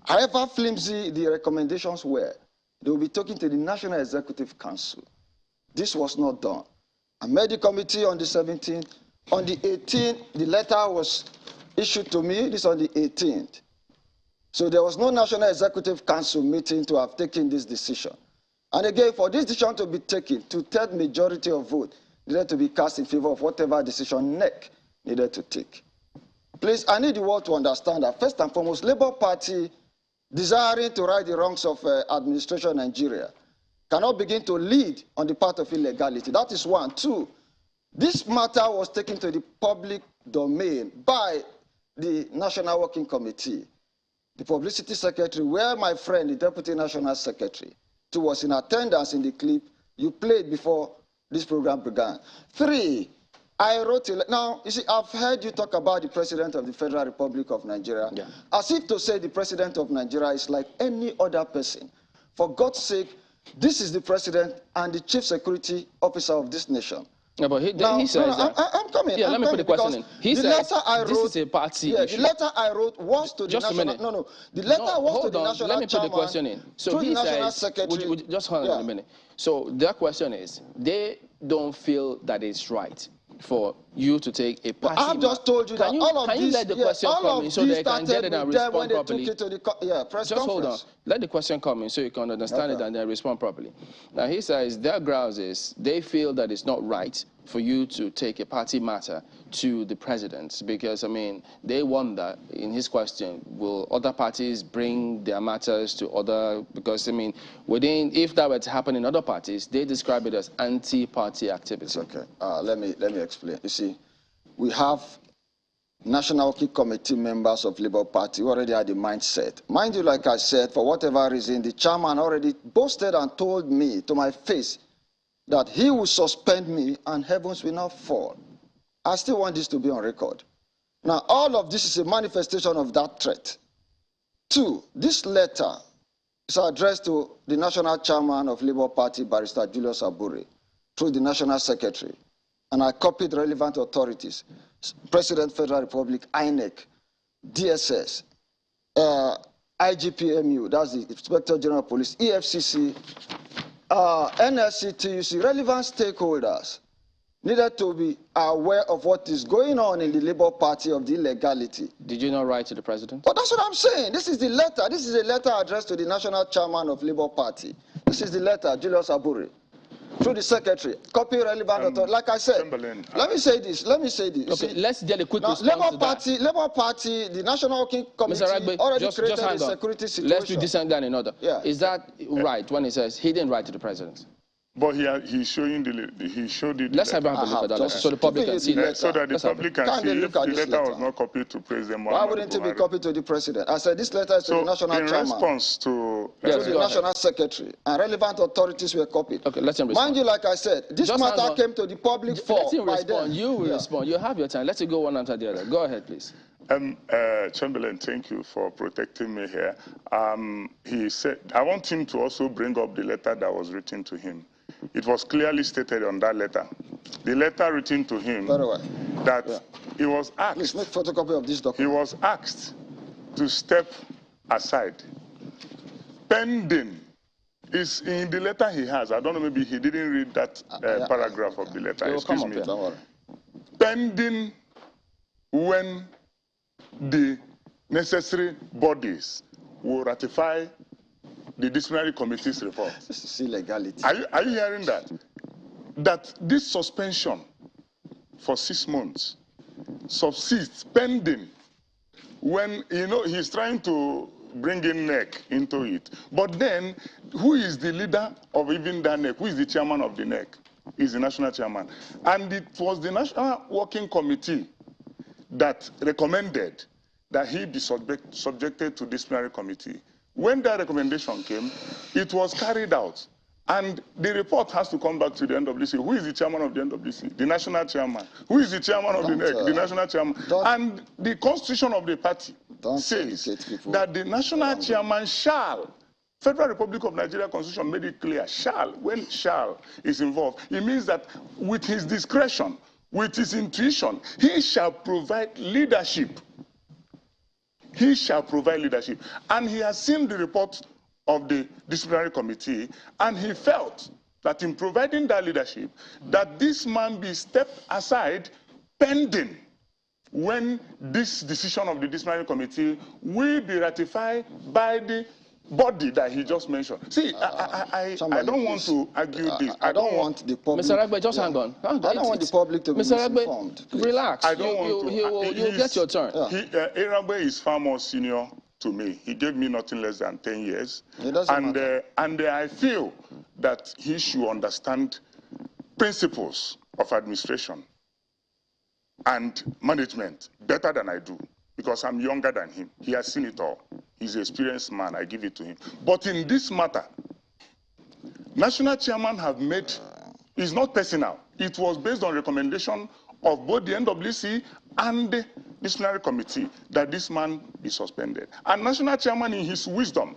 However flimsy the recommendations were, they will be talking to the National Executive Council. This was not done. I made the committee on the 17th. On the 18th, the letter was issued to me. This on the 18th. So there was no National Executive Council meeting to have taken this decision. And again, for this decision to be taken, two-thirds majority of vote needed to be cast in favor of whatever decision NEC needed to take. Please, I need the world to understand that, first and foremost, Labour Party, desiring to right the wrongs of administration in Nigeria, cannot begin to lead on the part of illegality. That is one. Two, this matter was taken to the public domain by the National Working Committee, the Publicity Secretary, where my friend, the Deputy National Secretary, who was in attendance in the clip you played before this program began. Three, I wrote it. Now, you see, I've heard you talk about the President of the Federal Republic of Nigeria, as if to say the President of Nigeria is like any other person. For God's sake, this is the President and the Chief Security Officer of this nation. Yeah, but he says that. I'm coming. Yeah, let me put the question in. He says this is a party issue. The letter I wrote was to the national. Just a minute. No. The letter was to the national chairman. Let me put the question in. So he says, just hold on a minute. So their question is, they don't feel that it's right for you to take a party. I've just told you that all of these. Can you let the question come in so they can get it and respond properly? Just hold on. Let the question come in so you can understand it and then respond properly. Now he says their grounds is they feel that it's not right for you to take a party matter to the president because, I mean, they wonder, in his question, will other parties bring their matters to other, because, I mean, if that were to happen in other parties, they describe it as anti-party activity. Okay, let me explain. You see, we have National Working Committee members of Labour Party who already had the mindset. Mind you, like I said, for whatever reason, the chairman already boasted and told me to my face that he will suspend me and heavens will not fall. I still want this to be on record. Now, all of this is a manifestation of that threat. 2, this letter is addressed to the National Chairman of Labour Party, Barrister Julius Abure, through the National Secretary. And I copied relevant authorities, President Federal Republic, INEC, DSS, IGPMU, that's the Inspector General of Police, EFCC, NSCTUC, relevant stakeholders needed to be aware of what is going on in the Labour Party of the illegality. Did you not write to the president? But that's what I'm saying. This is the letter. This is a letter addressed to the National Chairman of Labour Party. This is the letter, Julius Abure, through the secretary. Copy relevant authority. Like I said, let me say this. Okay, see, let's get a quick response to that. Labour Party, the National Working Committee already created a security situation. Let's do this and that in order. Yeah. Is that right when he says he didn't write to the president? But he showed it. Let's have a look at that so the public can see that. So that the public can see if the letter was not copied to President Muhammad. Why wouldn't it be copied to the president? I said this letter is to the national chairman. In response to the national secretary, and relevant authorities were copied. Okay, let him respond. Mind you, like I said, this matter came to the public for. Let him respond. You will respond. You have your time. Let it go one after the other. Go ahead, please. Chamberlain, thank you for protecting me here. He said, I want him to also bring up the letter that was written to him. It was clearly stated on that letter. The letter written to him that he was asked. Please make photocopy of this document. He was asked to step aside. Pending is in the letter he has. I don't know, maybe he didn't read that paragraph of the letter. Excuse me. Don't worry. Pending when the necessary bodies will ratify the disciplinary committee's report. This is illegality. Are you hearing that? That this suspension for 6 months subsists pending when, he's trying to bring in NEC into it. But then, who is the leader of even that NEC? Who is the chairman of the NEC? Is the national chairman. And it was the National Working Committee that recommended that he be subjected to disciplinary committee. When that recommendation came, it was carried out. And the report has to come back to the NWC. Who is the chairman of the NWC? The national chairman. Who is the chairman of the NEC? The national chairman. And the constitution of the party says that the national chairman shall, Federal Republic of Nigeria Constitution made it clear, shall, when shall is involved, it means that with his discretion, with his intuition, he shall provide leadership. He shall provide leadership. And he has seen the report of the disciplinary committee, and he felt that in providing that leadership, that this man be stepped aside pending when this decision of the disciplinary committee will be ratified by the body that he just mentioned. See, I don't want to argue this. I don't want the public. Mr. Ragbe, just hang on. I don't want the public to be misinformed. Mr. Ragbe, relax. I don't want to. You'll get your turn. Ragbe is far more senior to me. He gave me nothing less than 10 years. And I feel that he should understand principles of administration and management better than I do, because I'm younger than him. He has seen it all. He's an experienced man. I give it to him. But in this matter, national chairman have made, it's not personal. It was based on recommendation of both the NWC and the disciplinary committee that this man be suspended. And national chairman, in his wisdom,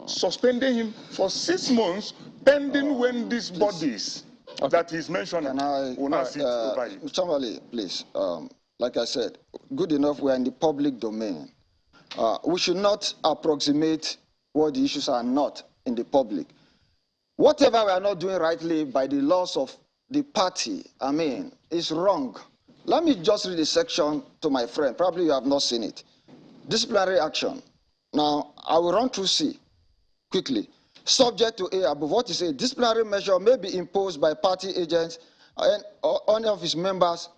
suspended him for 6 months, pending when these bodies that he's mentioning will not sit over it. Chamberlain, please. Like I said, good enough we are in the public domain. We should not approximate what the issues are not in the public. Whatever we are not doing rightly by the laws of the party, I mean, is wrong. Let me just read a section to my friend. Probably you have not seen it. Disciplinary action. Now, I will run through C quickly. Subject to A above, what is a disciplinary measure may be imposed by party agents and any of his members,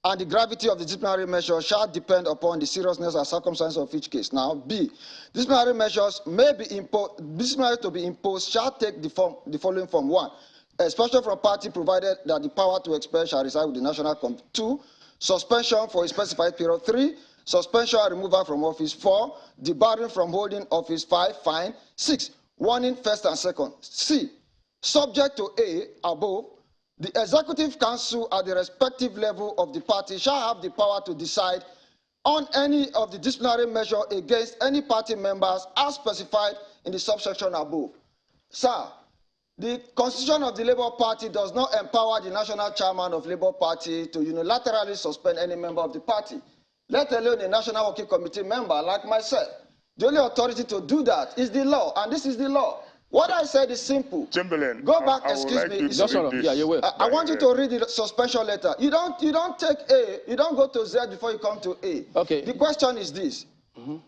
and the gravity of the disciplinary measure shall depend upon the seriousness and circumstances of each case. Now, B, disciplinary measures may be imposed, disciplinary to be imposed shall take the following form. 1, expulsion from party provided that the power to expel shall reside with the National Committee. 2, suspension for a specified period. 3, suspension and removal from office. 4, debarring from holding office. 5, fine. 6, warning first and second. C, subject to A above, the Executive Council at the respective level of the party shall have the power to decide on any of the disciplinary measure against any party members as specified in the subsection above. Sir, the Constitution of the Labour Party does not empower the national chairman of Labour Party to unilaterally suspend any member of the party, let alone a National Working Committee member like myself. The only authority to do that is the law, and this is the law. What I said is simple. Chamberlain, go back. Excuse me. Just hold on. Yeah, you will. I want you to read the suspension letter. You don't take A. You don't go to Z before you come to A. Okay. The question is this: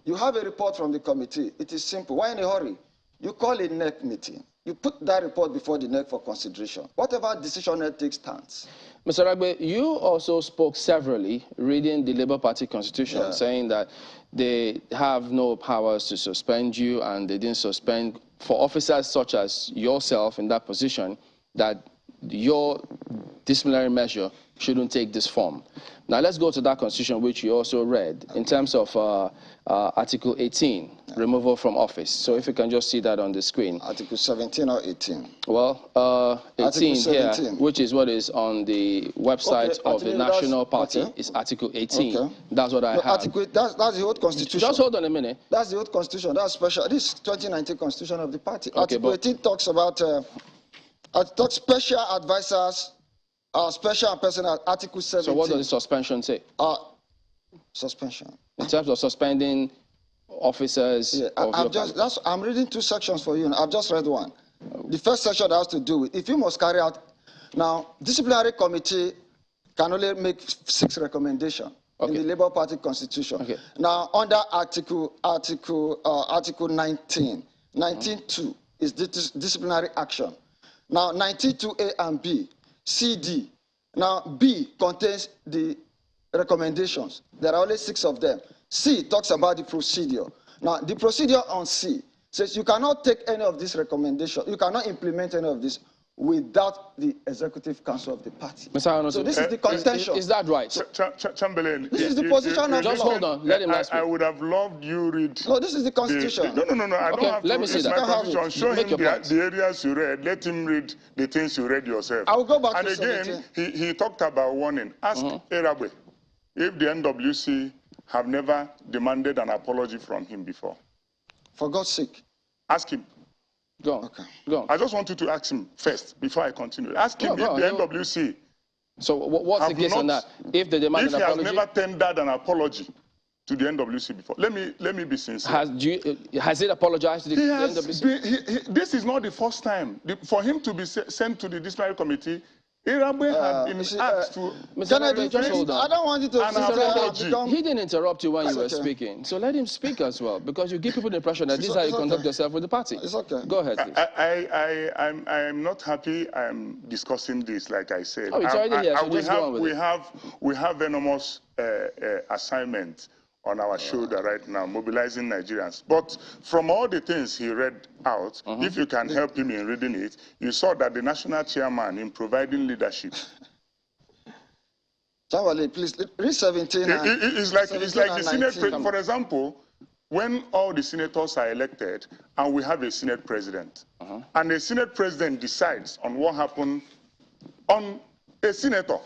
you have a report from the committee. It is simple. Why in a hurry? You call a NEC meeting. You put that report before the NEC for consideration. Whatever decision NEC takes stands. Mr. Ragbe, you also spoke severally, reading the Labour Party constitution, saying that they have no powers to suspend you, and they didn't suspend for officers such as yourself in that position, that your disciplinary measure shouldn't take this form. Now let's go to that constitution which you also read in terms of Article 18, removal from office. So if you can just see that on the screen. Article 17 or 18? Well, 18 here, which is what is on the website of the National Party, is Article 18. Okay. That's what I have. Article, that's the old constitution. Just hold on a minute. That's the old constitution. That's special. This is 2019 constitution of the party. Okay, Article 18 talks about special advisors, special and personal. Article 17. So what does the suspension say? Suspension. In terms of suspending officers. Yeah, I'm reading 2 sections for you. I've just read one. The first section has to do with if you must carry out. Now, disciplinary committee can only make 6 recommendations in the Labour Party constitution. Okay. Now, under Article 19, 19.2 is disciplinary action. Now, 19.2A and B, C, D. Now, B contains the recommendations. There are only 6 of them. C talks about the procedure. Now, the procedure on C says you cannot take any of these recommendations. You cannot implement any of this without the Executive Council of the party. Mr. So this is the contention. Is that right? Chamberlain. This is the position of just hold on. Let him last I would have loved you read. No, this is the constitution. No. I don't have to. Let me see that. Constitution. Show him the areas you read. Let him read the things you read yourself. I will go back to again, he talked about warning. Ask Eragbe if the NWC have never demanded an apology from him before. For God's sake. Ask him. Go on. Okay. Go on. I just want you to ask him first before I continue. Ask him if the NWC. So what's the case on that? If they demand an apology? If he has never tendered an apology to the NWC before. Let me be sincere. Has it apologized to the NWC? This is not the first time. For him to be sent to the disciplinary committee, Eragbe had been asked to... Mr. just hold on. I don't want you to... He didn't interrupt you when you were speaking. So let him speak as well, because you give people the impression that this is how you conduct yourself with the party. It's okay. Go ahead, please. I'm not happy I'm discussing this, like I said. Oh, it's already here, so just go on with it. We have venomous assignment on our shoulder right now, mobilizing Nigerians. But from all the things he read out, if you can help him in reading it, you saw that the national chairman in providing leadership. Somebody, please, read 17 it's like the Senate president. For example, when all the senators are elected and we have a Senate president, and the Senate president decides on what happened on a senator,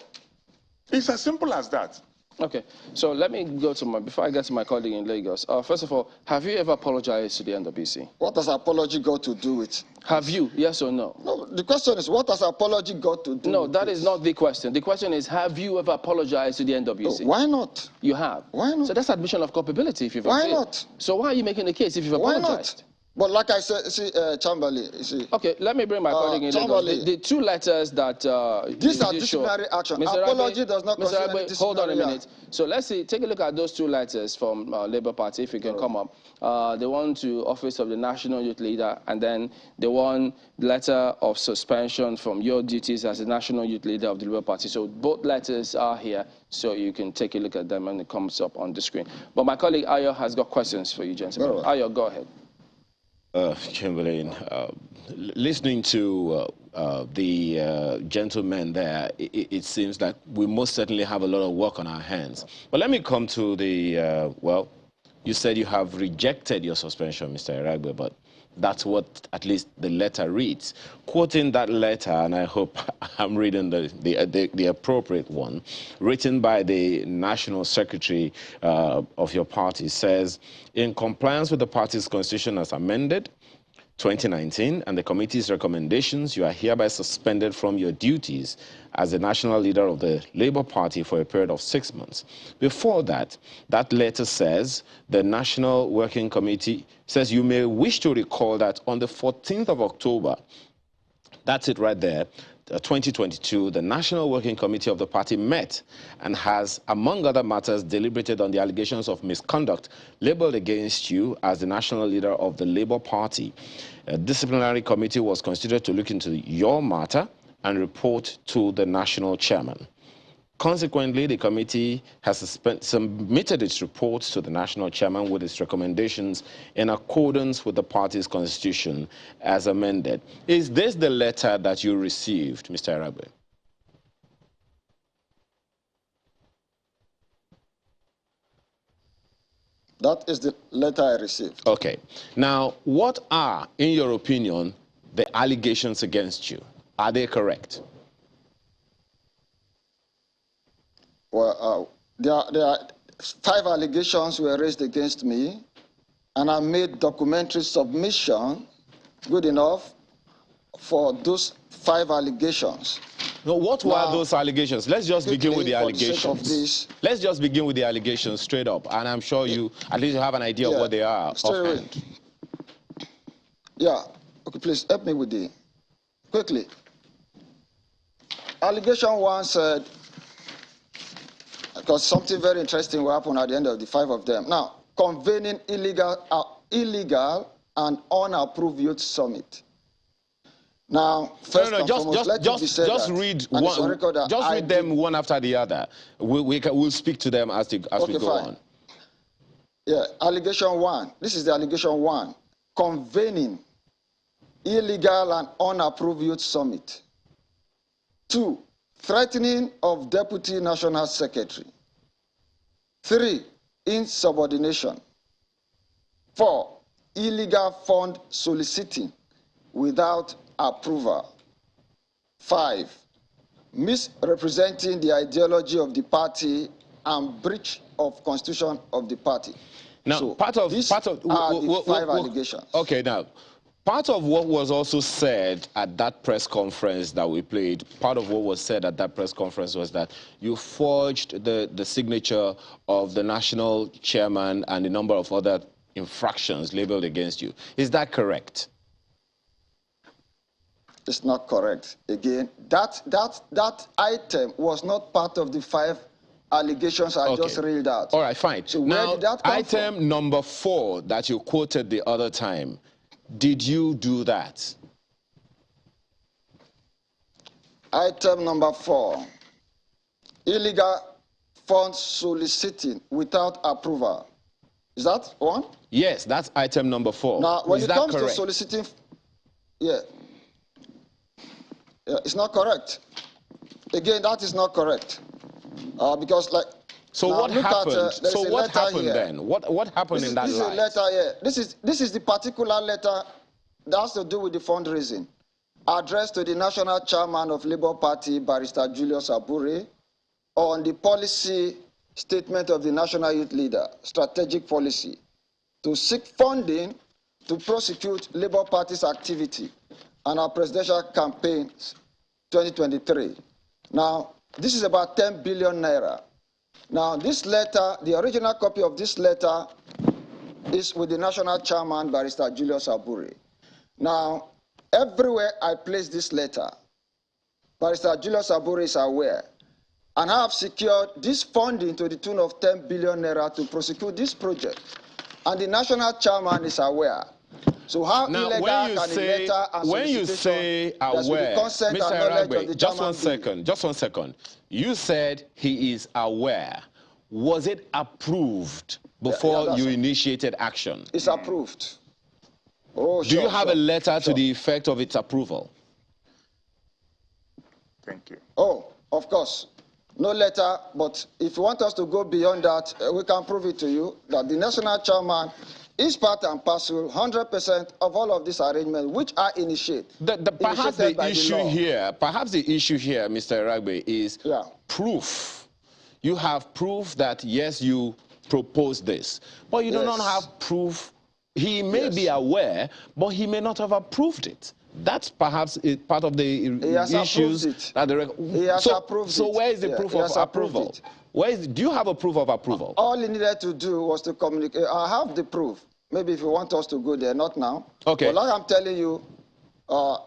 It's as simple as that. Okay, so let me go to before I get to my colleague in Lagos. First of all, have you ever apologized to the NWC? What has apology got to do with? Have you, yes or no? No, the question is, what has apology got to do No, with that this? is not the question. The question is, have you ever apologized to the NWC? No, why not? You have. Why not? So that's admission of culpability if you've Why appealed. not? So why are you making the case if you've Why apologized? not? But like I said, see, Chamberlain, you see. Okay, let me bring my colleague in Lagos. The two letters that these are disciplinary action. Mr. Apology does not consider any Ragbe, hold on a minute. disciplinary. So let's see, take a look at those two letters from Labour Party, if you can come up. The one to Office of the National Youth Leader, and then the one letter of suspension from your duties as the National Youth Leader of the Labour Party. So both letters are here, so you can take a look at them and it comes up on the screen. But my colleague Ayo has got questions for you, gentlemen. Ayo, go ahead. Chamberlain, listening to the gentleman there, it seems like we most certainly have a lot of work on our hands. But let me come to the, well, you said you have rejected your suspension, Mr. Iragbe, but that's what at least the letter reads. Quoting that letter, and I hope I'm reading the appropriate one, written by the National Secretary of your party, says, in compliance with the party's constitution as amended, 2019, and the committee's recommendations, you are hereby suspended from your duties as the national leader of the Labour Party for a period of 6 months. Before that, that letter says the National Working Committee says you may wish to recall that on the 14th of October, that's it right there, 2022, the National Working Committee of the party met and has, among other matters, deliberated on the allegations of misconduct labeled against you as the national leader of the Labour Party. A disciplinary committee was considered to look into your matter and report to the national chairman. Consequently, the committee has submitted its reports to the national chairman with its recommendations in accordance with the party's constitution as amended. Is this the letter that you received, Mr. Iragbe? That is the letter I received. Okay. Now, what are, in your opinion, the allegations against you? Are they correct? Well, there are 5 allegations were raised against me, and I made documentary submission good enough for those 5 allegations. No, what were those allegations? Let's just begin with the allegations. Let's just begin with the allegations straight up, and I'm sure you, at least you have an idea of what they are offhand. Yeah, okay, please help me with the, quickly. Allegation 1 said, because something very interesting will happen at the end of the 5 of them. Now, convening illegal and unapproved youth summit. Now, first and foremost, just read one. Just read them one after the other. We'll speak to them as we go on. Yeah, allegation 1. This is the allegation 1. Convening illegal and unapproved youth summit. 2. Threatening of Deputy National Secretary. 3. Insubordination. 4. Illegal fund soliciting without approval. 5. Misrepresenting the ideology of the party and breach of constitution of the party. Now, so these are the 5 allegations. Okay, now, part of what was also said at that press conference that we played, part of what was said at that press conference was that you forged the signature of the national chairman and a number of other infractions labeled against you. Is that correct? It's not correct. Again, that item was not part of the 5 allegations I just read out. All right, fine. So where did that come item from? number 4 that you quoted the other time, did you do that? Item number 4, illegal funds soliciting without approval. Is that one? Yes, that's item number 4. Now, when it comes to soliciting, it's not correct. Again, that is not correct. Because like, so now what happened? So what happened here. then? What happened in that This is a letter here. This is the particular letter that has to do with the fundraising, addressed to the national chairman of Labour Party, Barrister Julius Abure, on the policy statement of the National Youth Leader, strategic policy, to seek funding to prosecute Labour Party's activity and our presidential campaigns 2023. Now, this is about 10 billion naira. Now, this letter, the original copy of this letter is with the national chairman, Barrister Julius Aburi. Now, everywhere I place this letter, Barrister Julius Aburi is aware, and I have secured this funding to the tune of 10 billion naira to prosecute this project. And the national chairman is aware. So how now, illegal when you can say, a letter and when you say aware, consent Mr. and knowledge of the just chairman just 1 second. You said he is aware. Was it approved before you initiated action? It's approved. Oh, Do you have a letter to the effect of its approval? Thank you. Oh, of course. No letter, but if you want us to go beyond that, we can prove it to you that the national chairman is part and parcel, 100% of all of these arrangements, which are initiated. Perhaps the issue here, Mr. Eragbe, is proof. You have proof that, yes, you proposed this, but you do not have proof. He may be aware, but he may not have approved it. That's perhaps part of the issues. He has approved it. So where is the proof of approval? Do you have a proof of approval? All he needed to do was to communicate. I have the proof. Maybe if you want us to go there, not now. Okay. But like I'm telling you,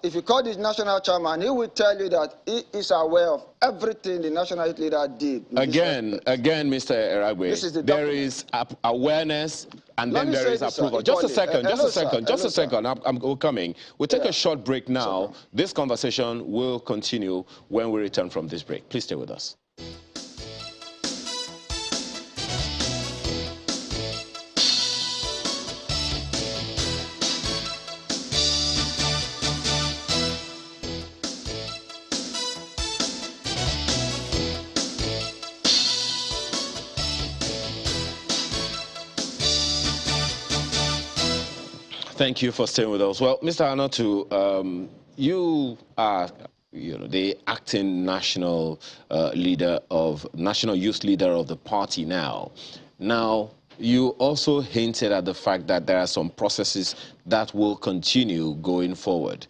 if you call the national chairman, he will tell you that he is aware of everything the national youth leader did. Again, Mr. Eragbe, there is awareness and then there is approval. Just a second. I'm coming. We'll take a short break now. This conversation will continue when we return from this break. Please stay with us. Thank you for staying with us. Well, Mr. Anotu, you are, the acting national national youth leader of the party now. Now, you also hinted at the fact that there are some processes that will continue going forward.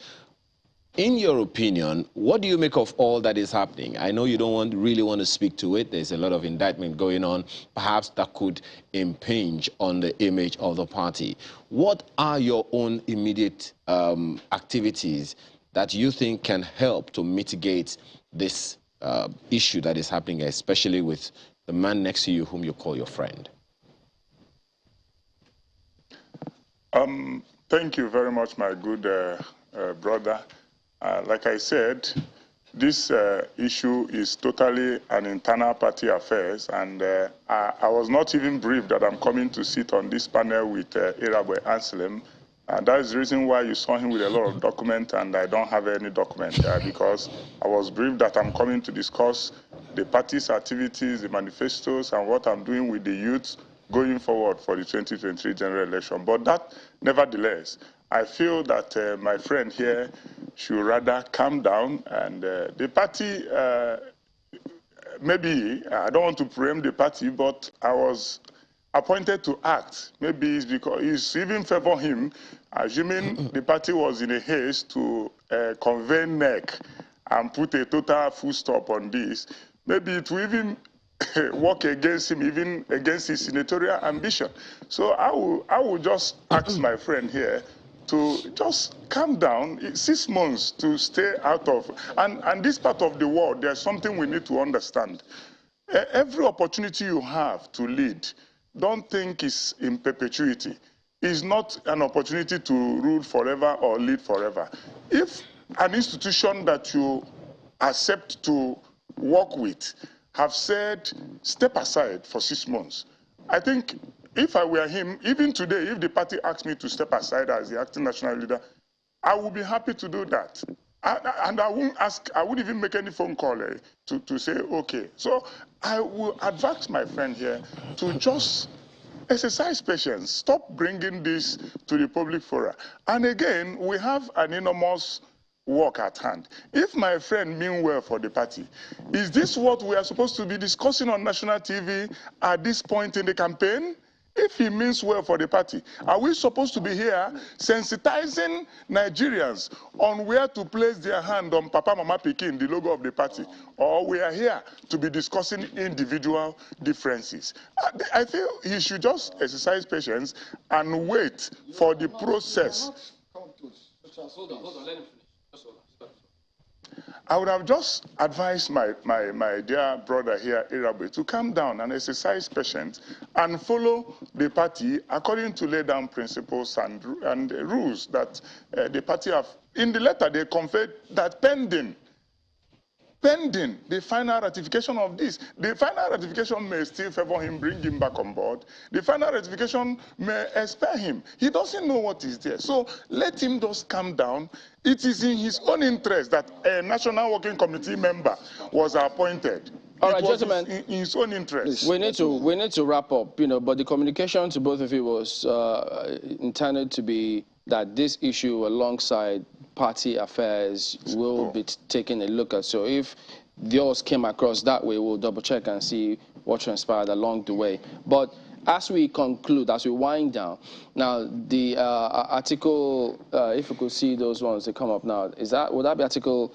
In your opinion, what do you make of all that is happening? I know you don't really want to speak to it. There's a lot of indictment going on. Perhaps that could impinge on the image of the party. What are your own immediate activities that you think can help to mitigate this issue that is happening, especially with the man next to you whom you call your friend? Thank you very much, my good brother. Like I said, this issue is totally an internal party affairs, and I was not even briefed that I'm coming to sit on this panel with Eragbe Anselm. And that is the reason why you saw him with a lot of documents, and I don't have any document because I was briefed that I'm coming to discuss the party's activities, the manifestos, and what I'm doing with the youth going forward for the 2023 general election. But that, nevertheless, I feel that my friend here should rather calm down, and the party, maybe, I don't want to preempt the party, but I was appointed to act. Maybe it's because it's even favor him, assuming the party was in a haste to convey neck and put a total full stop on this. Maybe it will even work against him, even against his senatorial ambition. So I will just ask my friend here to just calm down. 6 months to stay out of, and this part of the world, there's something we need to understand. Every opportunity you have to lead, don't think it's in perpetuity. It's not an opportunity to rule forever or lead forever. If an institution that you accept to work with have said, step aside for 6 months, I think if I were him, even today, if the party asked me to step aside as the acting national leader, I would be happy to do that. And I won't ask, I wouldn't even make any phone call to say, okay. So I will advise my friend here to just exercise patience. Stop bringing this to the public forum. And again, we have an enormous work at hand. If my friend mean well for the party, is this what we are supposed to be discussing on national TV at this point in the campaign? If he means well for the party, are we supposed to be here sensitizing Nigerians on where to place their hand on Papa Mama Pikin, the logo of the party? Or we are here to be discussing individual differences? I feel he should just exercise patience and wait for the process. Hold on, let him finish. Just hold on. I would have just advised my dear brother here, Irabe, to calm down and exercise patience and follow the party according to laid down principles and rules that the party have. In the letter, they conveyed that pending the final ratification of this. The final ratification may still favor him, bring him back on board. The final ratification may expel him. He doesn't know what is there. So let him just calm down. It is in his own interest that a National Working Committee member was appointed. All right, gentlemen. In his own interest. We need to wrap up, but the communication to both of you was intended to be that this issue alongside party affairs will be taking a look at. So if yours came across that way, we'll double check and see what transpired along the way. But as we conclude, as we wind down, now the article, if we could see those ones that come up now, would that be article,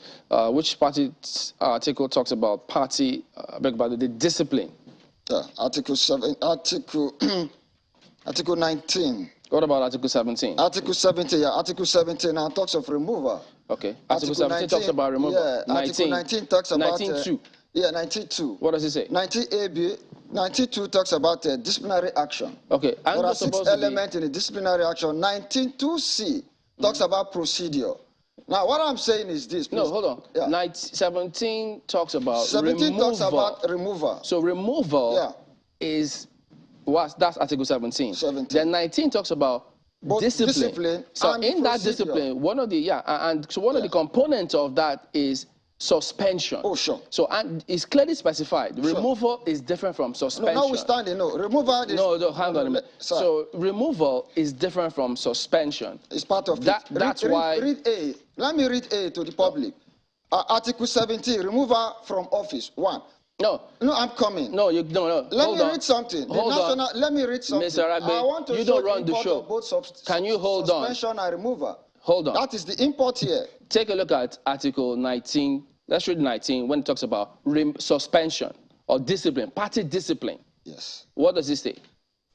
which party article talks about party, the discipline? Yeah, Article 7, Article 19. What about Article 17? Article 17, yeah. Article 17 now talks of removal. Okay. Article 17 talks about removal. Yeah. Article 19 talks about... 19.2. Yeah, 19.2. What does it say? 19AB, 19.2 talks about disciplinary action. Okay. There are 6 elements in the disciplinary action. 19.2C talks about procedure. Now, what I'm saying is this, please. No, hold on. Yeah. 17 talks about 17 removal. talks about removal. So removal is... That's Article 17. 17. Then 19 talks about discipline. So and in that procedure. discipline, one of the of the components of that is suspension. Oh, sure. So and it's clearly specified. Sure. Removal is different from suspension. No, notwithstanding, no. Removal is... No, hang on a minute. So removal is different from suspension. It's part of that. it. That's why... Read A. Let me read A to the public. Article 17, removal from office. 1. No, I'm coming. No. Let me read something. Let me read something. Mr. Ragbe, I want to you show don't run the show. Can you hold on? Suspension and removal. Hold on. That is the import here. Take a look at Article 19. Let's read 19 when it talks about suspension or discipline, party discipline. Yes. What does it say?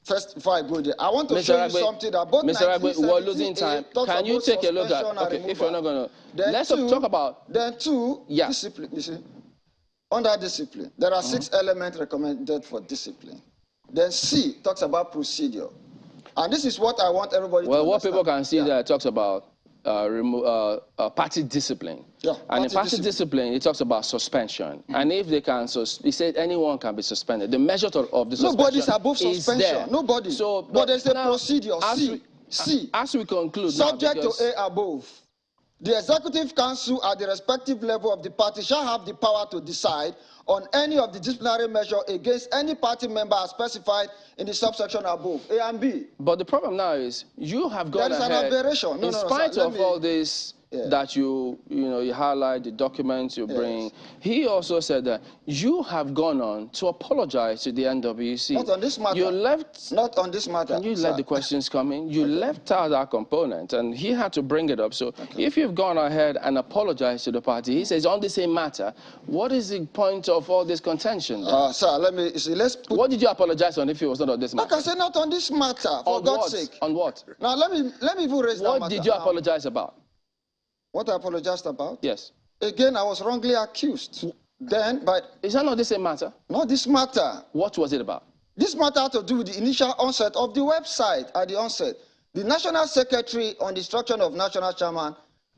First, before I go there, I want to show you something that both Mr. Ragbe, we're losing time. Can you take a look at... Okay, if you're not going to... Let's talk about... Then 2, discipline. You see? Under discipline, there are 6 elements recommended for discipline. Then C talks about procedure. And this is what I want everybody to understand. Well, what people can see there talks about party discipline. Yeah, and in party discipline, it talks about suspension. And if they can, he said anyone can be suspended. The measure of the suspension Nobody's above suspension. There. Nobody. So, but there's a procedure. C. As we conclude subject to A above. The Executive Council at the respective level of the party shall have the power to decide on any of the disciplinary measures against any party member as specified in the subsection above, A and B. But the problem now is you have gone ahead. There is an aberration. In spite of all this that you highlight, the documents you bring, he also said that you have gone on to apologize to the NWC. Not on this matter. You left... Not on this matter. Can you let the questions come in? You left out that component, and he had to bring it up. So if you've gone ahead and apologized to the party, he says on the same matter, what is the point of all this contention? Sir, let me see. Let's put... What did you apologize on if it was not on this matter? Like I said, not on this matter, for God's sake. On what? Now, let me even raise that matter. What did you apologize about? What I apologized about? Yes. Again, I was wrongly accused. Then, but... Is that not the same matter? Not this matter. What was it about? This matter had to do with the initial onset of the website. At the onset, the National Secretary, on the instruction of National Chairman,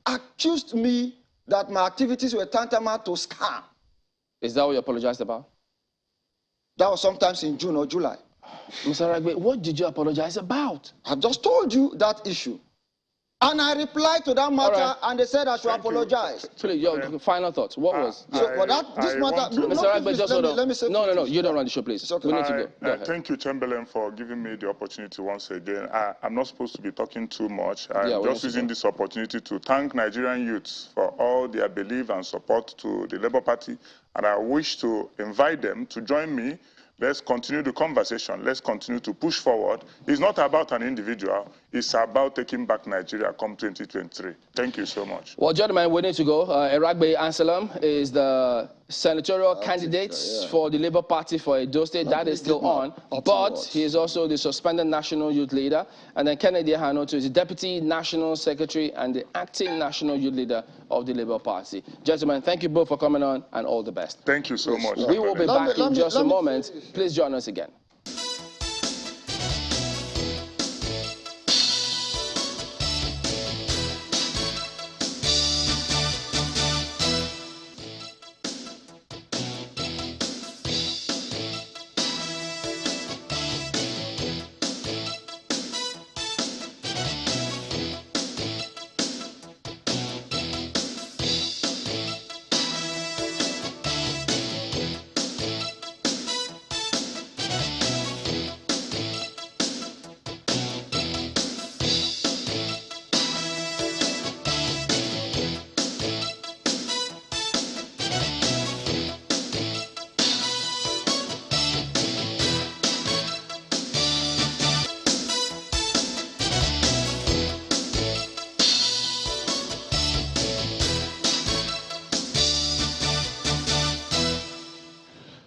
accused me that my activities were tantamount to scam. Is that what you apologized about? That was sometimes in June or July. Mr. Ragbe, what did you apologize about? I've just told you that issue. And I replied to that matter, right. and they said I should apologize. Philip, your final thoughts. What was? So for that, this matter, Mr. Ragbe, just hold on. let me say. No, you don't run the show, please. Okay. We need to go. Go ahead. Thank you, Chamberlain, for giving me the opportunity once again. I'm not supposed to be talking too much. I'm just using this opportunity to thank Nigerian youths for all their belief and support to the Labour Party, and I wish to invite them to join me. Let's continue the conversation. Let's continue to push forward. It's not about an individual. It's about taking back Nigeria come 2023. Thank you so much. Well, gentlemen, we need to go. Ragbe Anselm is the senatorial candidate for the Labour Party for Edo State. That is still on. But he is also the suspended National Youth Leader. And then Kennedy Hanoto is the Deputy National Secretary and the acting National Youth Leader of the Labour Party. Gentlemen, thank you both for coming on, and all the best. Thank you so much. We will be back in just a moment. Please join us again.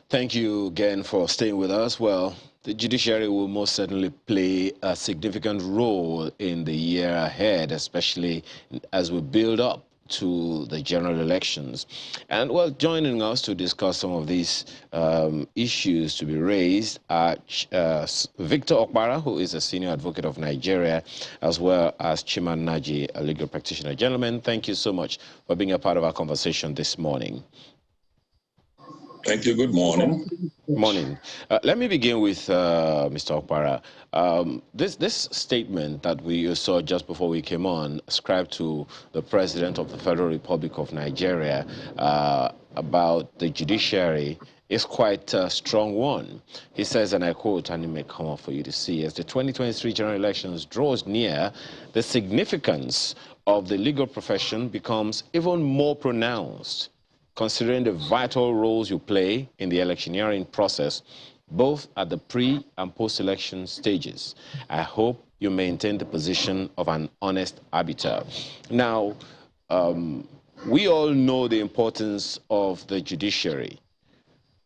Thank you again for staying with us. Well, the judiciary will most certainly play a significant role in the year ahead, especially as we build up to the general elections. And, well, joining us to discuss some of these issues to be raised are Victor Okpara, who is a senior advocate of Nigeria, as well as Chima Naji, a legal practitioner. Gentlemen, thank you so much for being a part of our conversation this morning. Thank you. Good morning. Morning. Let me begin with Mr. Okpara. This statement that we saw just before we came on, ascribed to the President of the Federal Republic of Nigeria about the judiciary, is quite a strong one. He says, and I quote, and it may come up for you to see, as the 2023 general elections draws near, the significance of the legal profession becomes even more pronounced, considering the vital roles you play in the electioneering process, both at the pre- and post-election stages. I hope you maintain the position of an honest arbiter. Now, we all know the importance of the judiciary.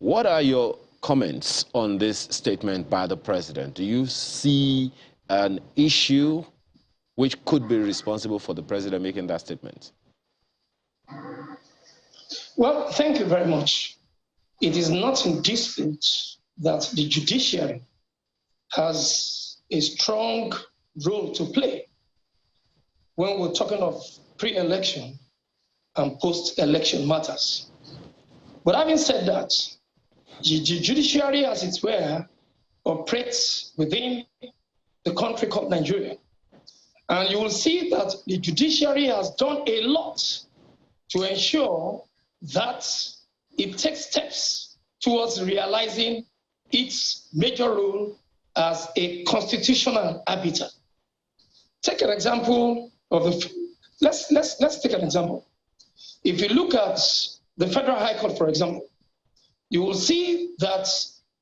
What are your comments on this statement by the President? Do you see an issue which could be responsible for the President making that statement? Well, thank you very much. It is not in dispute that the judiciary has a strong role to play when we're talking of pre-election and post-election matters. But having said that, the judiciary, as it were, operates within the country called Nigeria. And you will see that the judiciary has done a lot to ensure that it takes steps towards realizing its major role as a constitutional arbiter. Take an example of let's take an example. If you look at the Federal High Court, for example, you will see that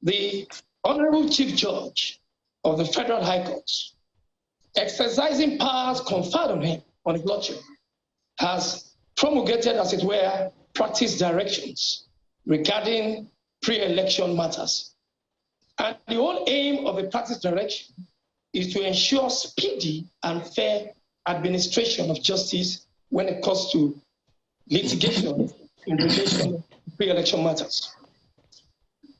the Honorable Chief Judge of the Federal High Court, exercising powers conferred on him on his lordship, has promulgated, as it were, practice directions regarding pre-election matters. And the whole aim of the practice direction is to ensure speedy and fair administration of justice when it comes to litigation in relation to pre-election matters.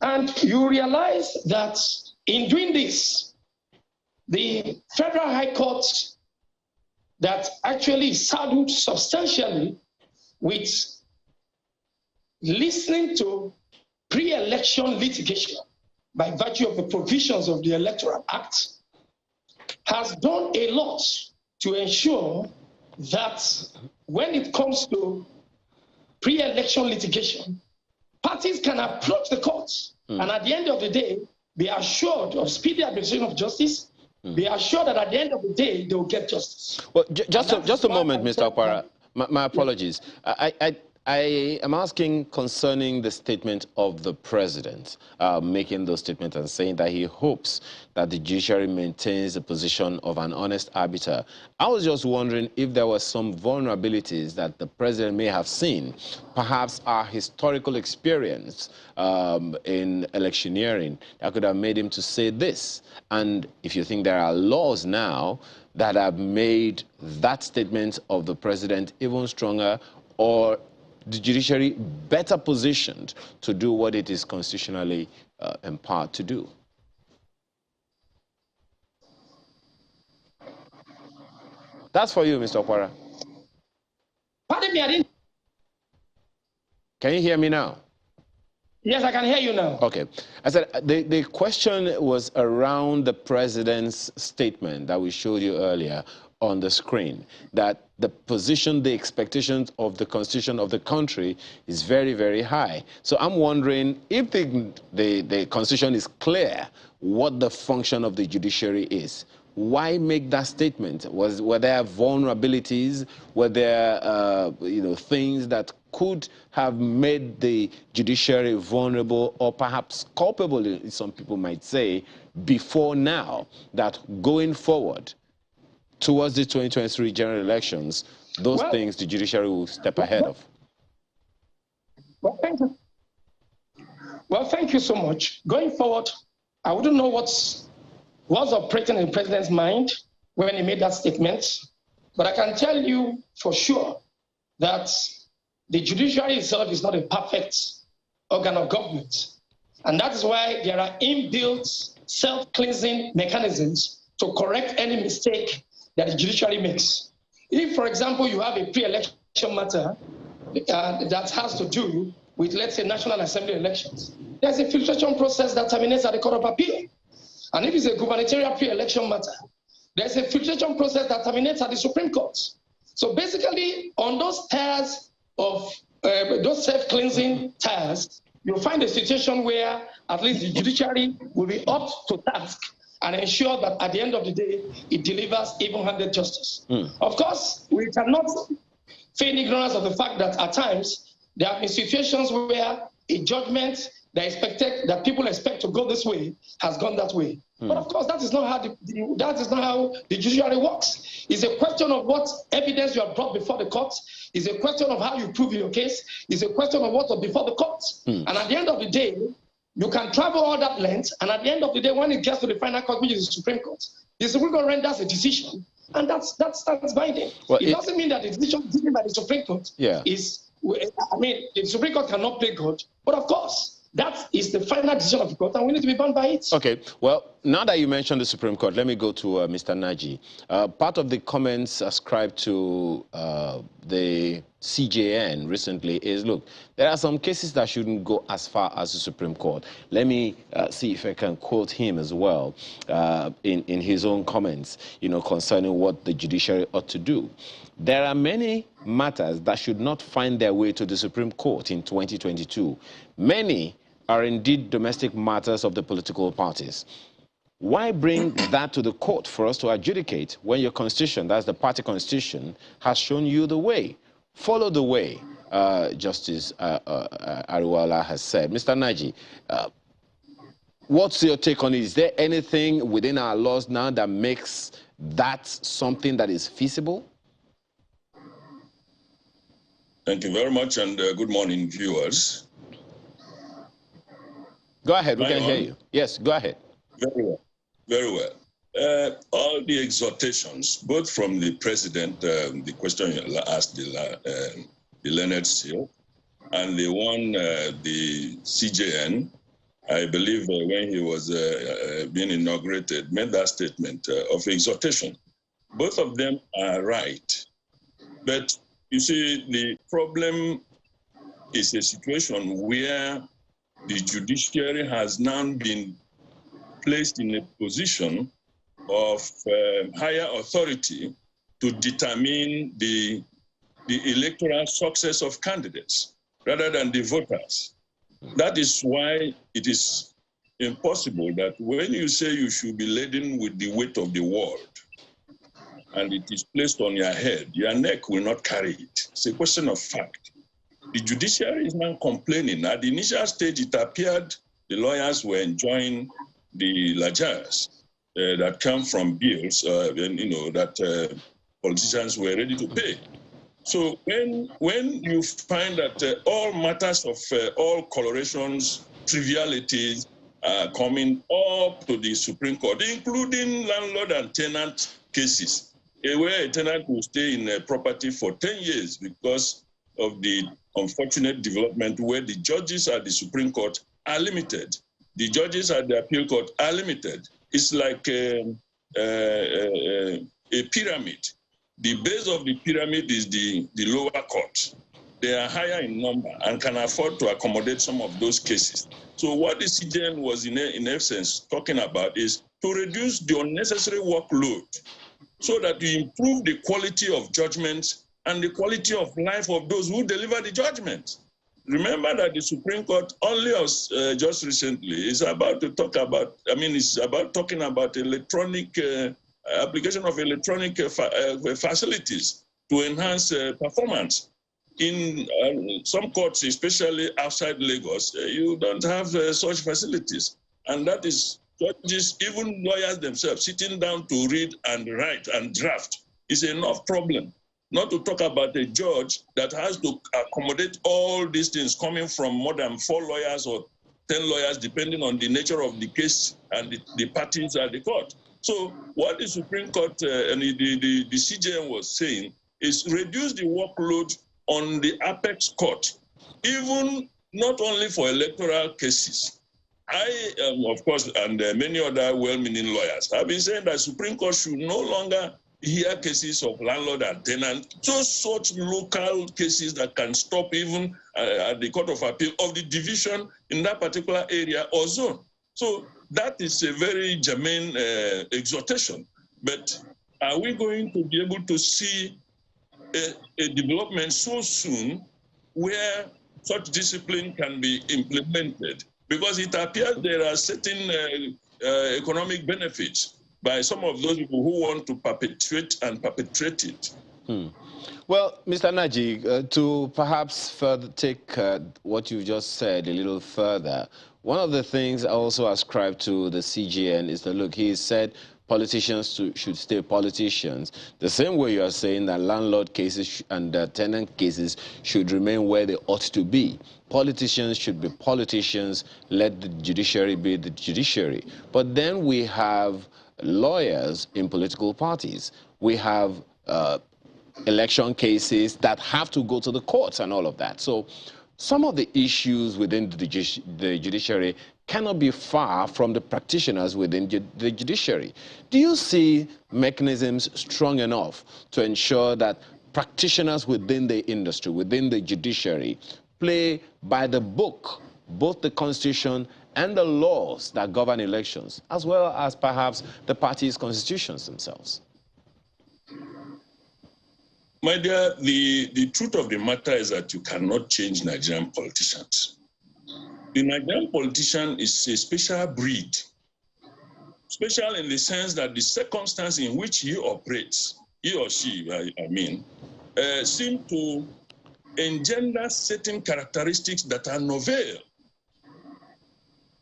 And you realize that in doing this, the Federal High Court that actually saddled substantially with listening to pre-election litigation by virtue of the provisions of the Electoral Act, has done a lot to ensure that when it comes to pre-election litigation, parties can approach the courts and at the end of the day, be assured of speedy administration of justice, be assured that at the end of the day, they will get justice. Well, just a moment, Mr. Okpara. My apologies. I am asking concerning the statement of the president, making those statements and saying that he hopes that the judiciary maintains the position of an honest arbiter. I was just wondering if there were some vulnerabilities that the president may have seen, perhaps our historical experience in electioneering that could have made him to say this. And if you think there are laws now that have made that statement of the president even stronger, or the judiciary better positioned to do what it is constitutionally empowered to do? That's for you, Mr. Okpara. Pardon me, I didn't. Can you hear me now? Yes, I can hear you now. Okay. I said the question was around the president's statement that we showed you earlier on the screen, that the position, the expectations of the constitution of the country is very, very high. So I'm wondering if the constitution is clear what the function of the judiciary is. Why make that statement? Were there vulnerabilities? Were there things that could have made the judiciary vulnerable or perhaps culpable, some people might say, before now, that going forward towards the 2023 general elections, those things the judiciary will step ahead of? Well, thank you. Well, thank you so much. Going forward, I wouldn't know what's operating in the president's mind when he made that statement, but I can tell you for sure that the judiciary itself is not a perfect organ of government. And that is why there are inbuilt self-cleansing mechanisms to correct any mistake that the judiciary makes. If, for example, you have a pre-election matter that has to do with, let's say, National Assembly elections, there's a filtration process that terminates at the Court of Appeal. And if it's a gubernatorial pre-election matter, there's a filtration process that terminates at the Supreme Court. So basically, on those tiers of those self-cleansing tiers, you'll find a situation where at least the judiciary will be up to task and ensure that at the end of the day, it delivers even-handed justice. Of course, we cannot feign ignorance of the fact that at times, there have been situations where a judgment that people expect to go this way has gone that way. But of course, that is not how the judiciary works. It's a question of what evidence you have brought before the courts. It's a question of how you prove your case. It's a question of what before the courts. And at the end of the day, you can travel all that length, and at the end of the day, when it gets to the final court, which is the Supreme Court Court renders a decision, and that stands binding. Well, it doesn't mean that the decision given by the Supreme Court is, I mean, the Supreme Court cannot play God, but of course, that is the final decision of the court, and we need to be bound by it. Okay. Well, now that you mentioned the Supreme Court, let me go to Mr. Naji. Part of the comments ascribed to the CJN recently is, look, there are some cases that shouldn't go as far as the Supreme Court. Let me see if I can quote him as well in his own comments, concerning what the judiciary ought to do. There are many matters that should not find their way to the Supreme Court in 2022. Many are indeed domestic matters of the political parties. Why bring that to the court for us to adjudicate when your constitution, that's the party constitution, has shown you the way? Follow the way, Justice Ariwala has said. Mr. Naji, what's your take on it? Is there anything within our laws now that makes that something that is feasible? Thank you very much, and good morning, viewers. Go ahead, we can hear you. Yes, go ahead. Very well, very well. All the exhortations, both from the president, the question you asked, the Leonard Seal, and the one, the CJN, I believe when he was being inaugurated, made that statement of exhortation. Both of them are right. But you see, the problem is a situation where the judiciary has now been placed in a position of higher authority to determine the electoral success of candidates rather than the voters. That is why it is impossible that when you say you should be laden with the weight of the world and it is placed on your head, your neck will not carry it. It's a question of fact. The judiciary is now complaining. At the initial stage, it appeared the lawyers were enjoying the largesse that come from bills, that politicians were ready to pay. So when you find that all matters of all colorations, trivialities are coming up to the Supreme Court, including landlord and tenant cases, where a tenant will stay in a property for 10 years because of the unfortunate development where the judges at the Supreme Court are limited. The judges at the appeal court are limited. It's like a pyramid. The base of the pyramid is the lower court. They are higher in number and can afford to accommodate some of those cases. So what the CJN was in essence talking about is to reduce the unnecessary workload so that you improve the quality of judgments and the quality of life of those who deliver the judgment. Remember that the Supreme Court only just recently is about to talk about, it's about talking about electronic application of electronic facilities to enhance performance. In some courts, especially outside Lagos, you don't have such facilities. And that is judges, even lawyers themselves, sitting down to read and write and draft is enough problem. Not to talk about a judge that has to accommodate all these things coming from more than 4 lawyers or 10 lawyers, depending on the nature of the case and the parties at the court. So what the Supreme Court and the CJN was saying is reduce the workload on the apex court, even not only for electoral cases. I, of course, and many other well-meaning lawyers have been saying that Supreme Court should no longer hear cases of landlord and tenant, just such local cases that can stop even at the Court of Appeal of the division in that particular area or zone. So that is a very germane exhortation. But are we going to be able to see a development so soon where such discipline can be implemented? Because it appears there are certain economic benefits by some of those people who want to perpetrate it. Well, Mr. Naji, to perhaps further take what you just said a little further, one of the things I also ascribe to the CJN is that, look, he said politicians should stay politicians. The same way you are saying that landlord cases and tenant cases should remain where they ought to be. Politicians should be politicians, let the judiciary be the judiciary. But then we have lawyers in political parties. We have election cases that have to go to the courts and all of that. So some of the issues within the judiciary cannot be far from the practitioners within the judiciary. Do you see mechanisms strong enough to ensure that practitioners within the industry, within the judiciary, play by the book, both the Constitution and the laws that govern elections, as well as perhaps the parties' constitutions themselves? My dear, the truth of the matter is that you cannot change Nigerian politicians. The Nigerian politician is a special breed. Special in the sense that the circumstance in which he operates, he or she, seem to engender certain characteristics that are novel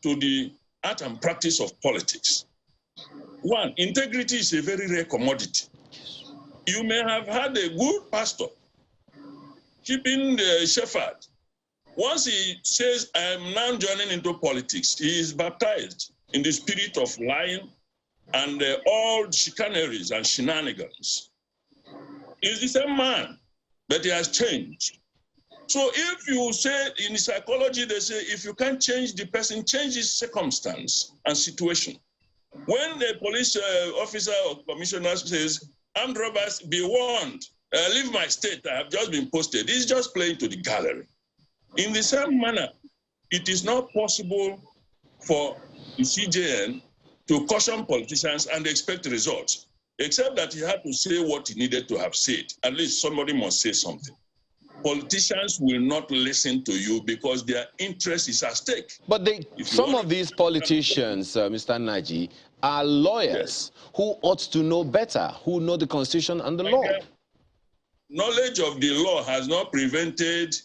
to the art and practice of politics. One, integrity is a very rare commodity. You may have had a good pastor keeping the shepherd. Once he says, I am now joining into politics, he is baptized in the spirit of lying and all chicaneries and shenanigans. He's the same man, but he has changed. So if you say, in psychology, they say, if you can't change the person, change his circumstance and situation. When the police officer or commissioner says, armed robbers, be warned, leave my state, I have just been posted, he's just playing to the gallery. In the same manner, it is not possible for the CJN to caution politicians and expect results. except that he had to say what he needed to have said. At least somebody must say something. Politicians will not listen to you because their interest is at stake. But some of these politicians, Mr. Naji, are lawyers who ought to know better, who know the Constitution and the law. Knowledge of the law has not prevented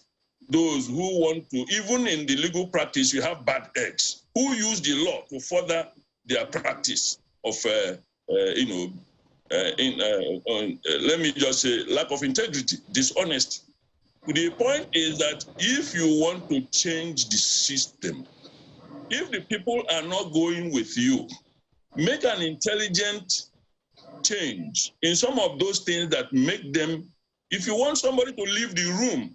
those who want to, even in the legal practice, you have bad eggs who use the law to further their practice of, let me just say, lack of integrity, dishonesty. The point is that if you want to change the system, if the people are not going with you, make an intelligent change in some of those things that make them. If you want somebody to leave the room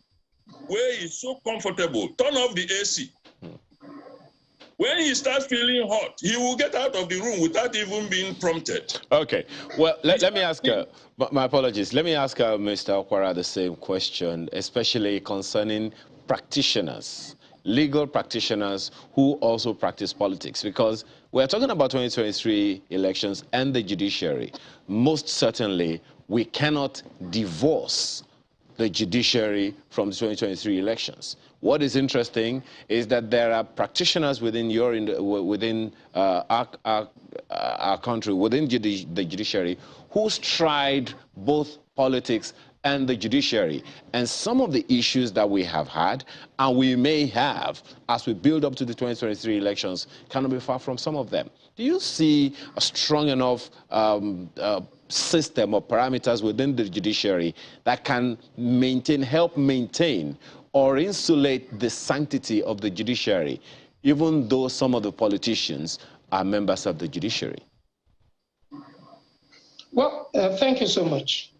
where he's so comfortable, turn off the AC. When he starts feeling hot, he will get out of the room without even being prompted. Okay. Well, let me ask, my apologies, let me ask Mr. Okwara the same question, especially concerning practitioners, legal practitioners who also practice politics, because we're talking about 2023 elections and the judiciary. Most certainly, we cannot divorce the judiciary from the 2023 elections. What is interesting is that there are practitioners within our country, within the judiciary, who stride both politics and the judiciary. And some of the issues that we have had, and we may have, as we build up to the 2023 elections, cannot be far from some of them. Do you see a strong enough system or parameters within the judiciary that can help maintain or insulate the sanctity of the judiciary, even though some of the politicians are members of the judiciary? Well, thank you so much.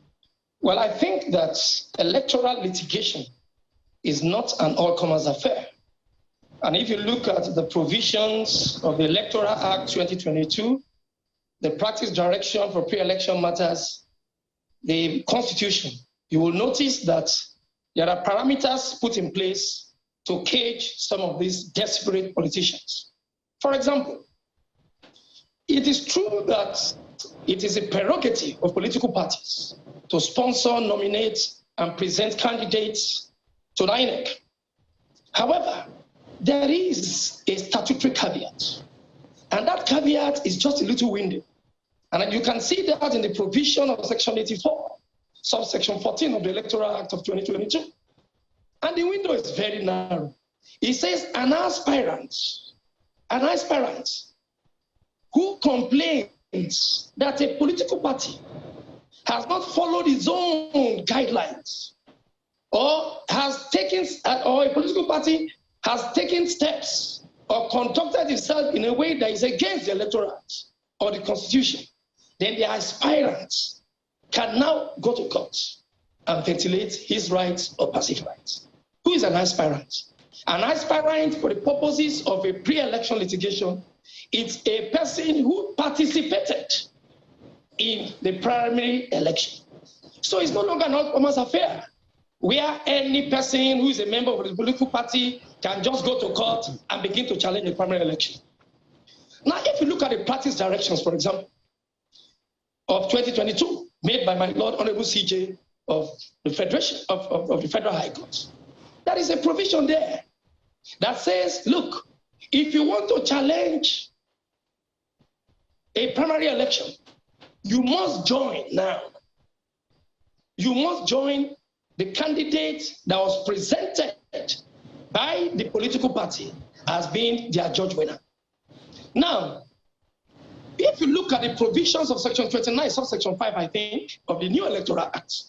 Well, I think that electoral litigation is not an all-comers affair. And if you look at the provisions of the Electoral Act 2022, the practice direction for pre-election matters, the Constitution, you will notice that there are parameters put in place to cage some of these desperate politicians. For example, it is true that it is a prerogative of political parties to sponsor, nominate, and present candidates to the INEC. However, there is a statutory caveat, and that caveat is just a little window. And you can see that in the provision of Section 84, subsection 14 of the Electoral Act of 2022. And the window is very narrow. It says an aspirant who complains that a political party has not followed its own guidelines, or a political party has taken steps or conducted itself in a way that is against the Electoral Act or the Constitution, then the aspirant can now go to court and ventilate his rights or passive rights. Who is an aspirant? An aspirant, for the purposes of a pre-election litigation, it's a person who participated in the primary election. So it's no longer an all-comers affair, where any person who is a member of the political party can just go to court and begin to challenge the primary election. Now, if you look at the practice directions, for example, of 2022, made by my Lord Honorable CJ of the Federation of the Federal High Court, there is a provision there that says, look, if you want to challenge a primary election, you must join now. You must join the candidate that was presented by the political party as being their judge winner. Now, if you look at the provisions of Section 29, subsection 5, I think, of the new Electoral Act,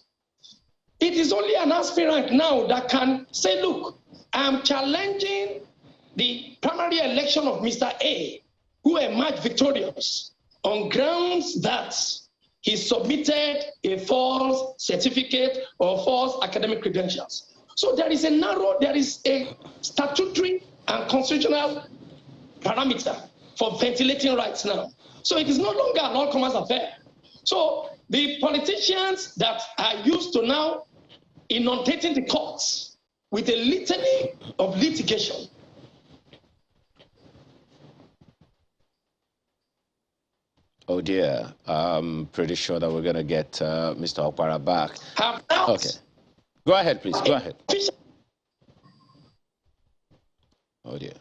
it is only an aspirant now that can say, look, I'm challenging the primary election of Mr. A, who emerged victorious on grounds that he submitted a false certificate or false academic credentials. So there is a statutory and constitutional parameter for ventilating rights now. So it is no longer an all-comers affair. So the politicians that are used to now inundating the courts with a litany of litigation, Oh dear, I'm pretty sure that we're going to get Mr. Okpara back. Okay. Go ahead, please. Go ahead. Oh dear.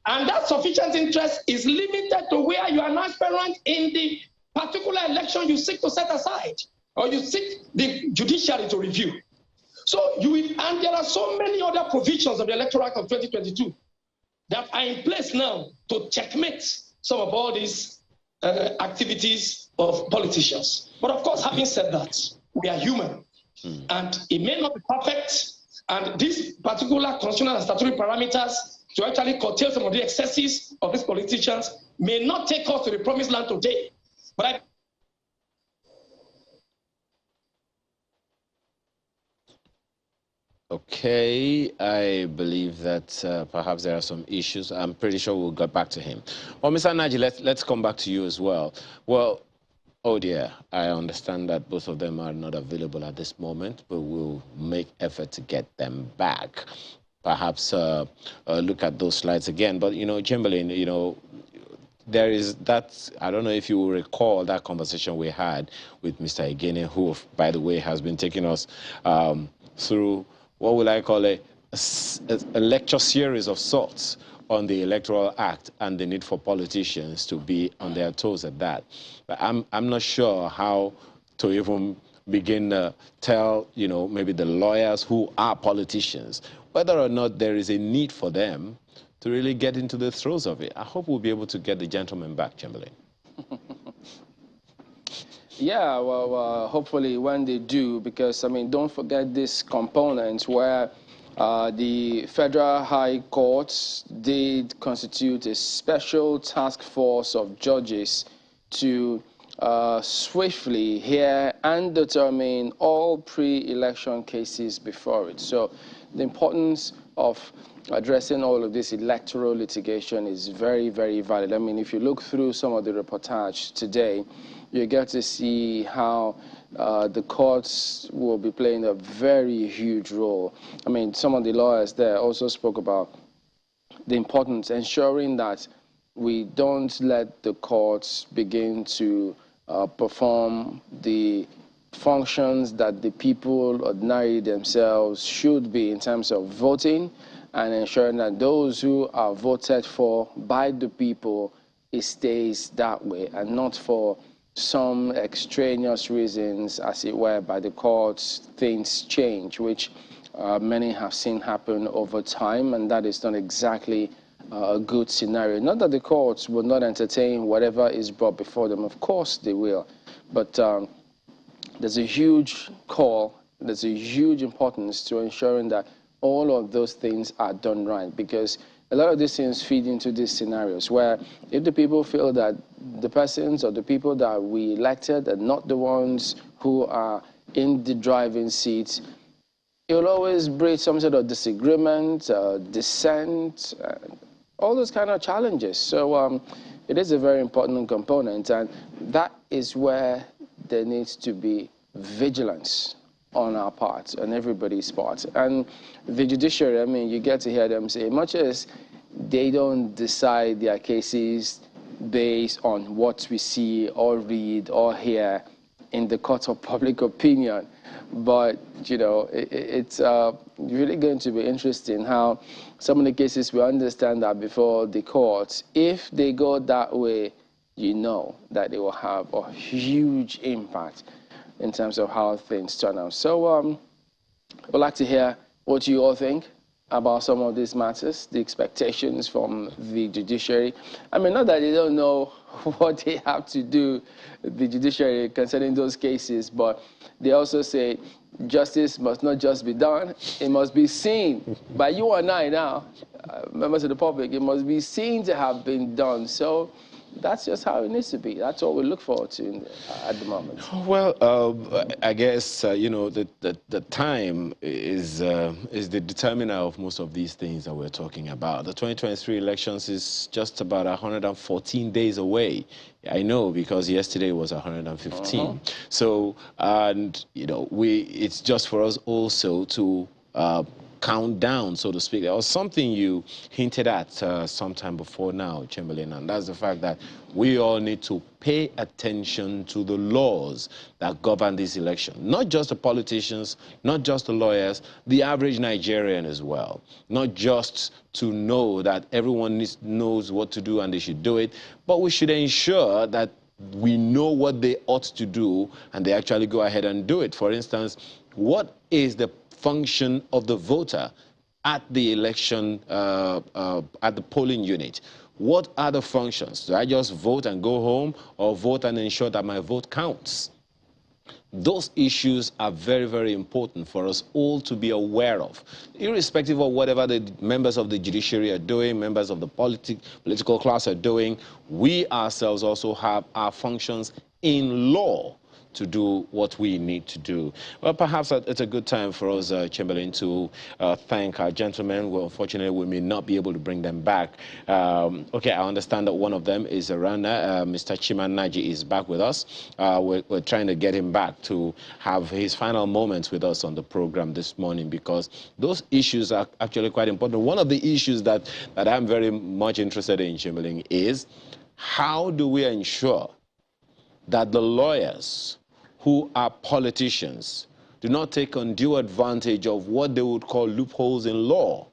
And that sufficient interest is limited to where you are an aspirant in the particular election you seek to set aside, or you seek the judiciary to review. So and there are so many other provisions of the Electoral Act of 2022 that are in place now to checkmate some of all these activities of politicians. But of course, having said that, we are human, and it may not be perfect, and these particular constitutional and statutory parameters to actually curtail some of the excesses of these politicians may not take us to the promised land today. But Okay, I believe that perhaps there are some issues. I'm pretty sure we'll get back to him. Well, Mr. Naji, let's come back to you as well. Well, oh dear, I understand that both of them are not available at this moment, but we'll make effort to get them back. Perhaps look at those slides again. But, you know, Chamberlain, you know, there is that, I don't know if you will recall that conversation we had with Mr. Egene, who, by the way, has been taking us through, what will I call a lecture series of sorts on the Electoral Act and the need for politicians to be on their toes at that. But I'm not sure how to even begin to tell, you know, maybe the lawyers who are politicians, whether or not there is a need for them to really get into the throes of it. I hope we'll be able to get the gentleman back, Chamberlain. Yeah, well, hopefully when they do, because, I mean, don't forget this component where the Federal High Court did constitute a special task force of judges to swiftly hear and determine all pre-election cases before it. So the importance of addressing all of this electoral litigation is very, very valid. I mean, if you look through some of the reportage today, you get to see how the courts will be playing a very huge role. I mean, some of the lawyers there also spoke about the importance, ensuring that we don't let the courts begin to perform the functions that the people ordinarily themselves should be in terms of voting, and ensuring that those who are voted for by the people, it stays that way, and not for some extraneous reasons, as it were, by the courts, things change, which many have seen happen over time, and that is not exactly a good scenario. Not that the courts will not entertain whatever is brought before them, of course they will, but there's a huge call, there's a huge importance to ensuring that all of those things are done right, because a lot of these things feed into these scenarios where if the people feel that the persons or the people that we elected are not the ones who are in the driving seat, it will always breed some sort of disagreement, dissent, all those kind of challenges. So it is a very important component, and that is where there needs to be vigilance on our part, on everybody's part. And the judiciary, I mean, you get to hear them say, much as they don't decide their cases based on what we see or read or hear in the court of public opinion, but, you know, it's really going to be interesting how some of the cases we understand that before the courts, if they go that way, you know that they will have a huge impact in terms of how things turn out. So I'd like to hear what you all think about some of these matters, the expectations from the judiciary. I mean, not that they don't know what they have to do, the judiciary, concerning those cases, but they also say justice must not just be done, it must be seen by you and I now, members of the public. It must be seen to have been done. So that's just how it needs to be. That's what we look forward to at the moment. Well, I guess, you know, the time is the determiner of most of these things that we're talking about. The 2023 elections is just about 114 days away. I know, because yesterday was 115. So, and, you know, it's just for us also to countdown, so to speak. There was something you hinted at sometime before now, Chamberlain, and that's the fact that we all need to pay attention to the laws that govern this election. Not just the politicians, not just the lawyers, the average Nigerian as well. Not just to know that everyone knows what to do and they should do it, but we should ensure that we know what they ought to do and they actually go ahead and do it. For instance, what is the function of the voter at the election, at the polling unit? What are the functions? Do I just vote and go home, or vote and ensure that my vote counts? Those issues are very, very important for us all to be aware of. Irrespective of whatever the members of the judiciary are doing, members of the political class are doing, we ourselves also have our functions in law to do what we need to do. Well, perhaps it's a good time for us, Chamberlain, to thank our gentlemen. Well, unfortunately, we may not be able to bring them back. Okay, I understand that one of them is a runner. Mr. Chiman Naji is back with us. We're trying to get him back to have his final moments with us on the program this morning, because those issues are actually quite important. One of the issues that I'm very much interested in, Chamberlain, is how do we ensure that the lawyers who are politicians do not take undue advantage of what they would call loopholes in law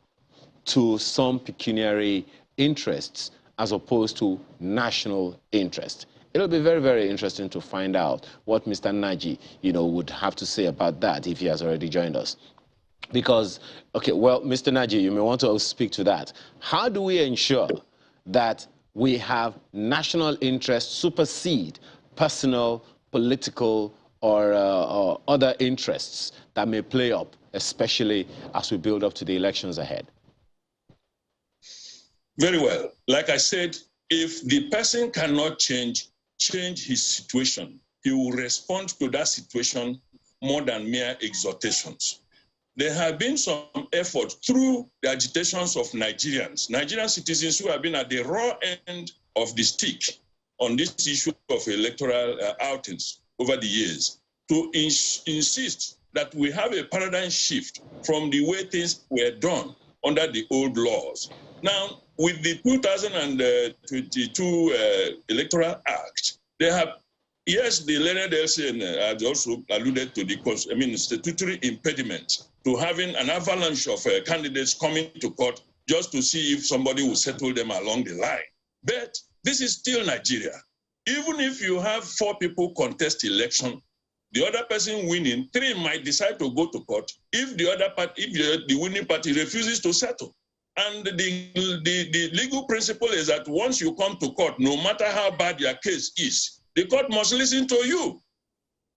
to some pecuniary interests as opposed to national interest. It'll be very, very interesting to find out what Mr. Naji, would have to say about that if he has already joined us. Because, okay, well, Mr. Naji, you may want to speak to that. How do we ensure that we have national interests supersede personal, political, or other interests that may play up, especially as we build up to the elections ahead? Very well. Like I said, if the person cannot change his situation, he will respond to that situation more than mere exhortations. There have been some effort through the agitations of Nigerian citizens who have been at the raw end of the stick on this issue of electoral outings over the years, to insist that we have a paradigm shift from the way things were done under the old laws. Now, with the 2022 Electoral Act, they have, yes, the learned LCN has also alluded to the statutory impediment to having an avalanche of candidates coming to court just to see if somebody will settle them along the line. But this is still Nigeria. Even if you have 4 people contest election, the other person winning, 3 might decide to go to court if the other party, if the winning party refuses to settle. And the legal principle is that once you come to court, no matter how bad your case is, the court must listen to you.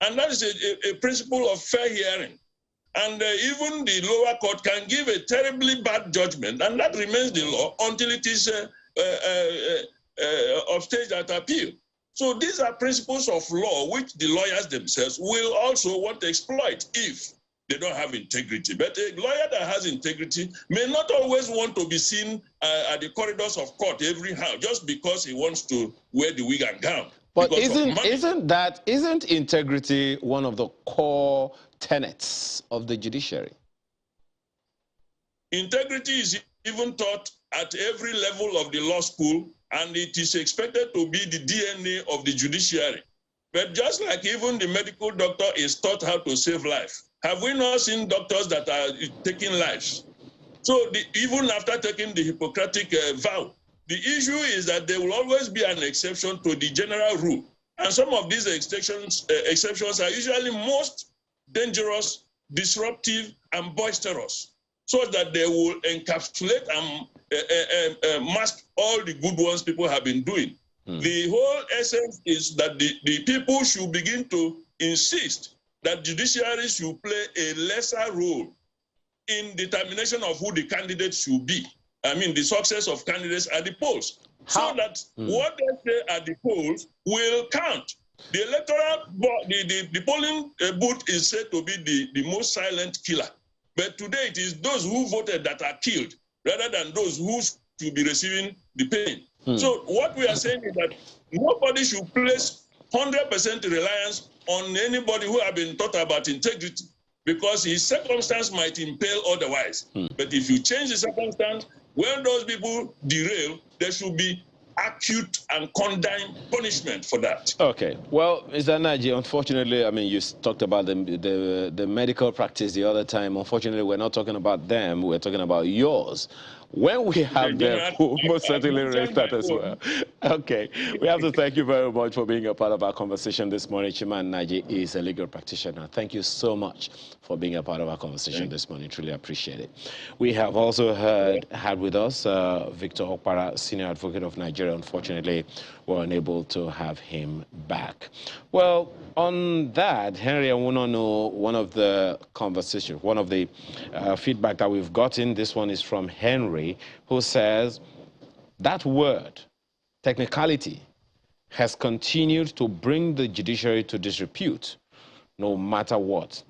And that is a principle of fair hearing. And even the lower court can give a terribly bad judgment, and that remains the law until it is upstaged at appeal. So these are principles of law which the lawyers themselves will also want to exploit if they don't have integrity. But a lawyer that has integrity may not always want to be seen at the corridors of court every hour just because he wants to wear the wig and gown. But isn't integrity one of the core tenets of the judiciary? Integrity is even taught at every level of the law school, and it is expected to be the DNA of the judiciary. But just like even the medical doctor is taught how to save life, have we not seen doctors that are taking lives? So even after taking the Hippocratic vow, the issue is that there will always be an exception to the general rule. And some of these exceptions are usually most dangerous, disruptive, and boisterous, so that they will encapsulate and mask all the good ones people have been doing. The whole essence is that the people should begin to insist that judiciary should play a lesser role in determination of who the candidates should be. I mean, the success of candidates at the polls. So that what they say at the polls will count. The electoral, the polling booth is said to be the most silent killer. But today it is those who voted that are killed rather than those who should be receiving the pain. So what we are saying is that nobody should place 100% reliance on anybody who have been taught about integrity. because his circumstance might impel otherwise. But if you change the circumstance, when those people derail, there should be acute and condign punishment for that. Okay. Well, Mr. Naji, unfortunately, I mean, you talked about the medical practice the other time. Unfortunately, we're not talking about them. We're talking about yours. When we have them, we'll most certainly raise that as well. Okay. We have to thank you very much for being a part of our conversation this morning. Chiman Naji is a legal practitioner. Thank you so much for being a part of our conversation this morning. Truly appreciate it. We have also had with us Victor Okpara, Senior Advocate of Nigeria. Unfortunately, we're unable to have him back. Well, on that, Henry, I want to know one of the conversations, one of the feedback that we've gotten. This one is from Henry, who says that word, technicality, has continued to bring the judiciary to disrepute, no matter what.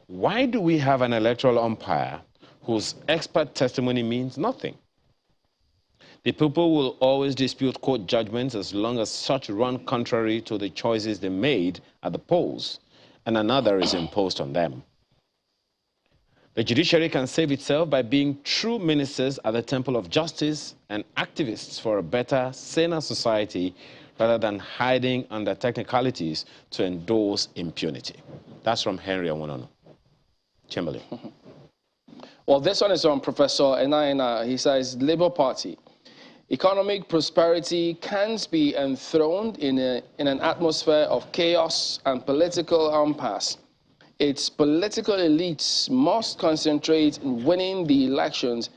Why do we have an electoral umpire whose expert testimony means nothing? The people will always dispute court judgments as long as such run contrary to the choices they made at the polls, and another is imposed on them. The judiciary can save itself by being true ministers at the temple of justice and activists for a better, saner society rather than hiding under technicalities to endorse impunity. That's from Henry Awonono. Chamberlain. Well, this one is from Professor Enaina. He says, Labour Party. Economic prosperity can't be enthroned in an atmosphere of chaos and political impasse. Its political elites must concentrate in winning the elections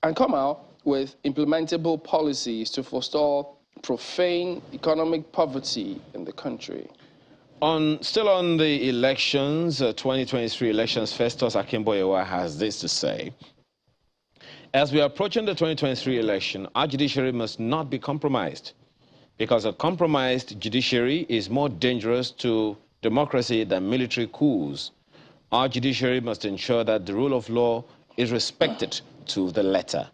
and come out with implementable policies to forestall profane economic poverty in the country. Still on the elections, 2023 elections, Festus Akimboyewa has this to say. As we are approaching the 2023 election, our judiciary must not be compromised, because a compromised judiciary is more dangerous to democracy than military coups. Our judiciary must ensure that the rule of law is respected to the letter.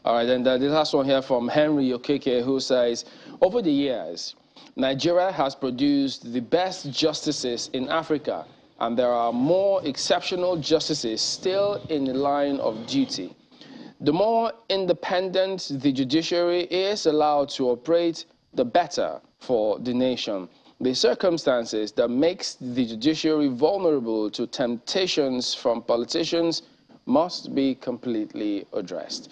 All right, and the last one here from Henry Okeke, who says, over the years, Nigeria has produced the best justices in Africa, and there are more exceptional justices still in the line of duty. The more independent the judiciary is allowed to operate, the better for the nation. The circumstances that makes the judiciary vulnerable to temptations from politicians must be completely addressed.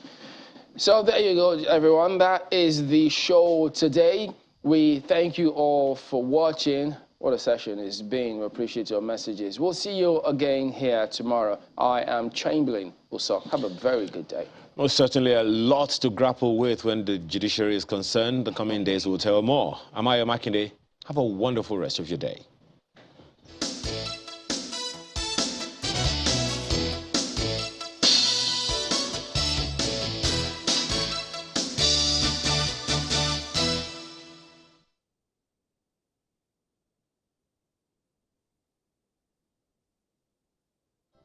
So there you go, everyone. That is the show today. We thank you all for watching. What a session it's been. We appreciate your messages. We'll see you again here tomorrow. I am Chamberlain Uso. Have a very good day. Most certainly a lot to grapple with when the judiciary is concerned. The coming days will tell more. I'm Ayo Makinde. Have a wonderful rest of your day.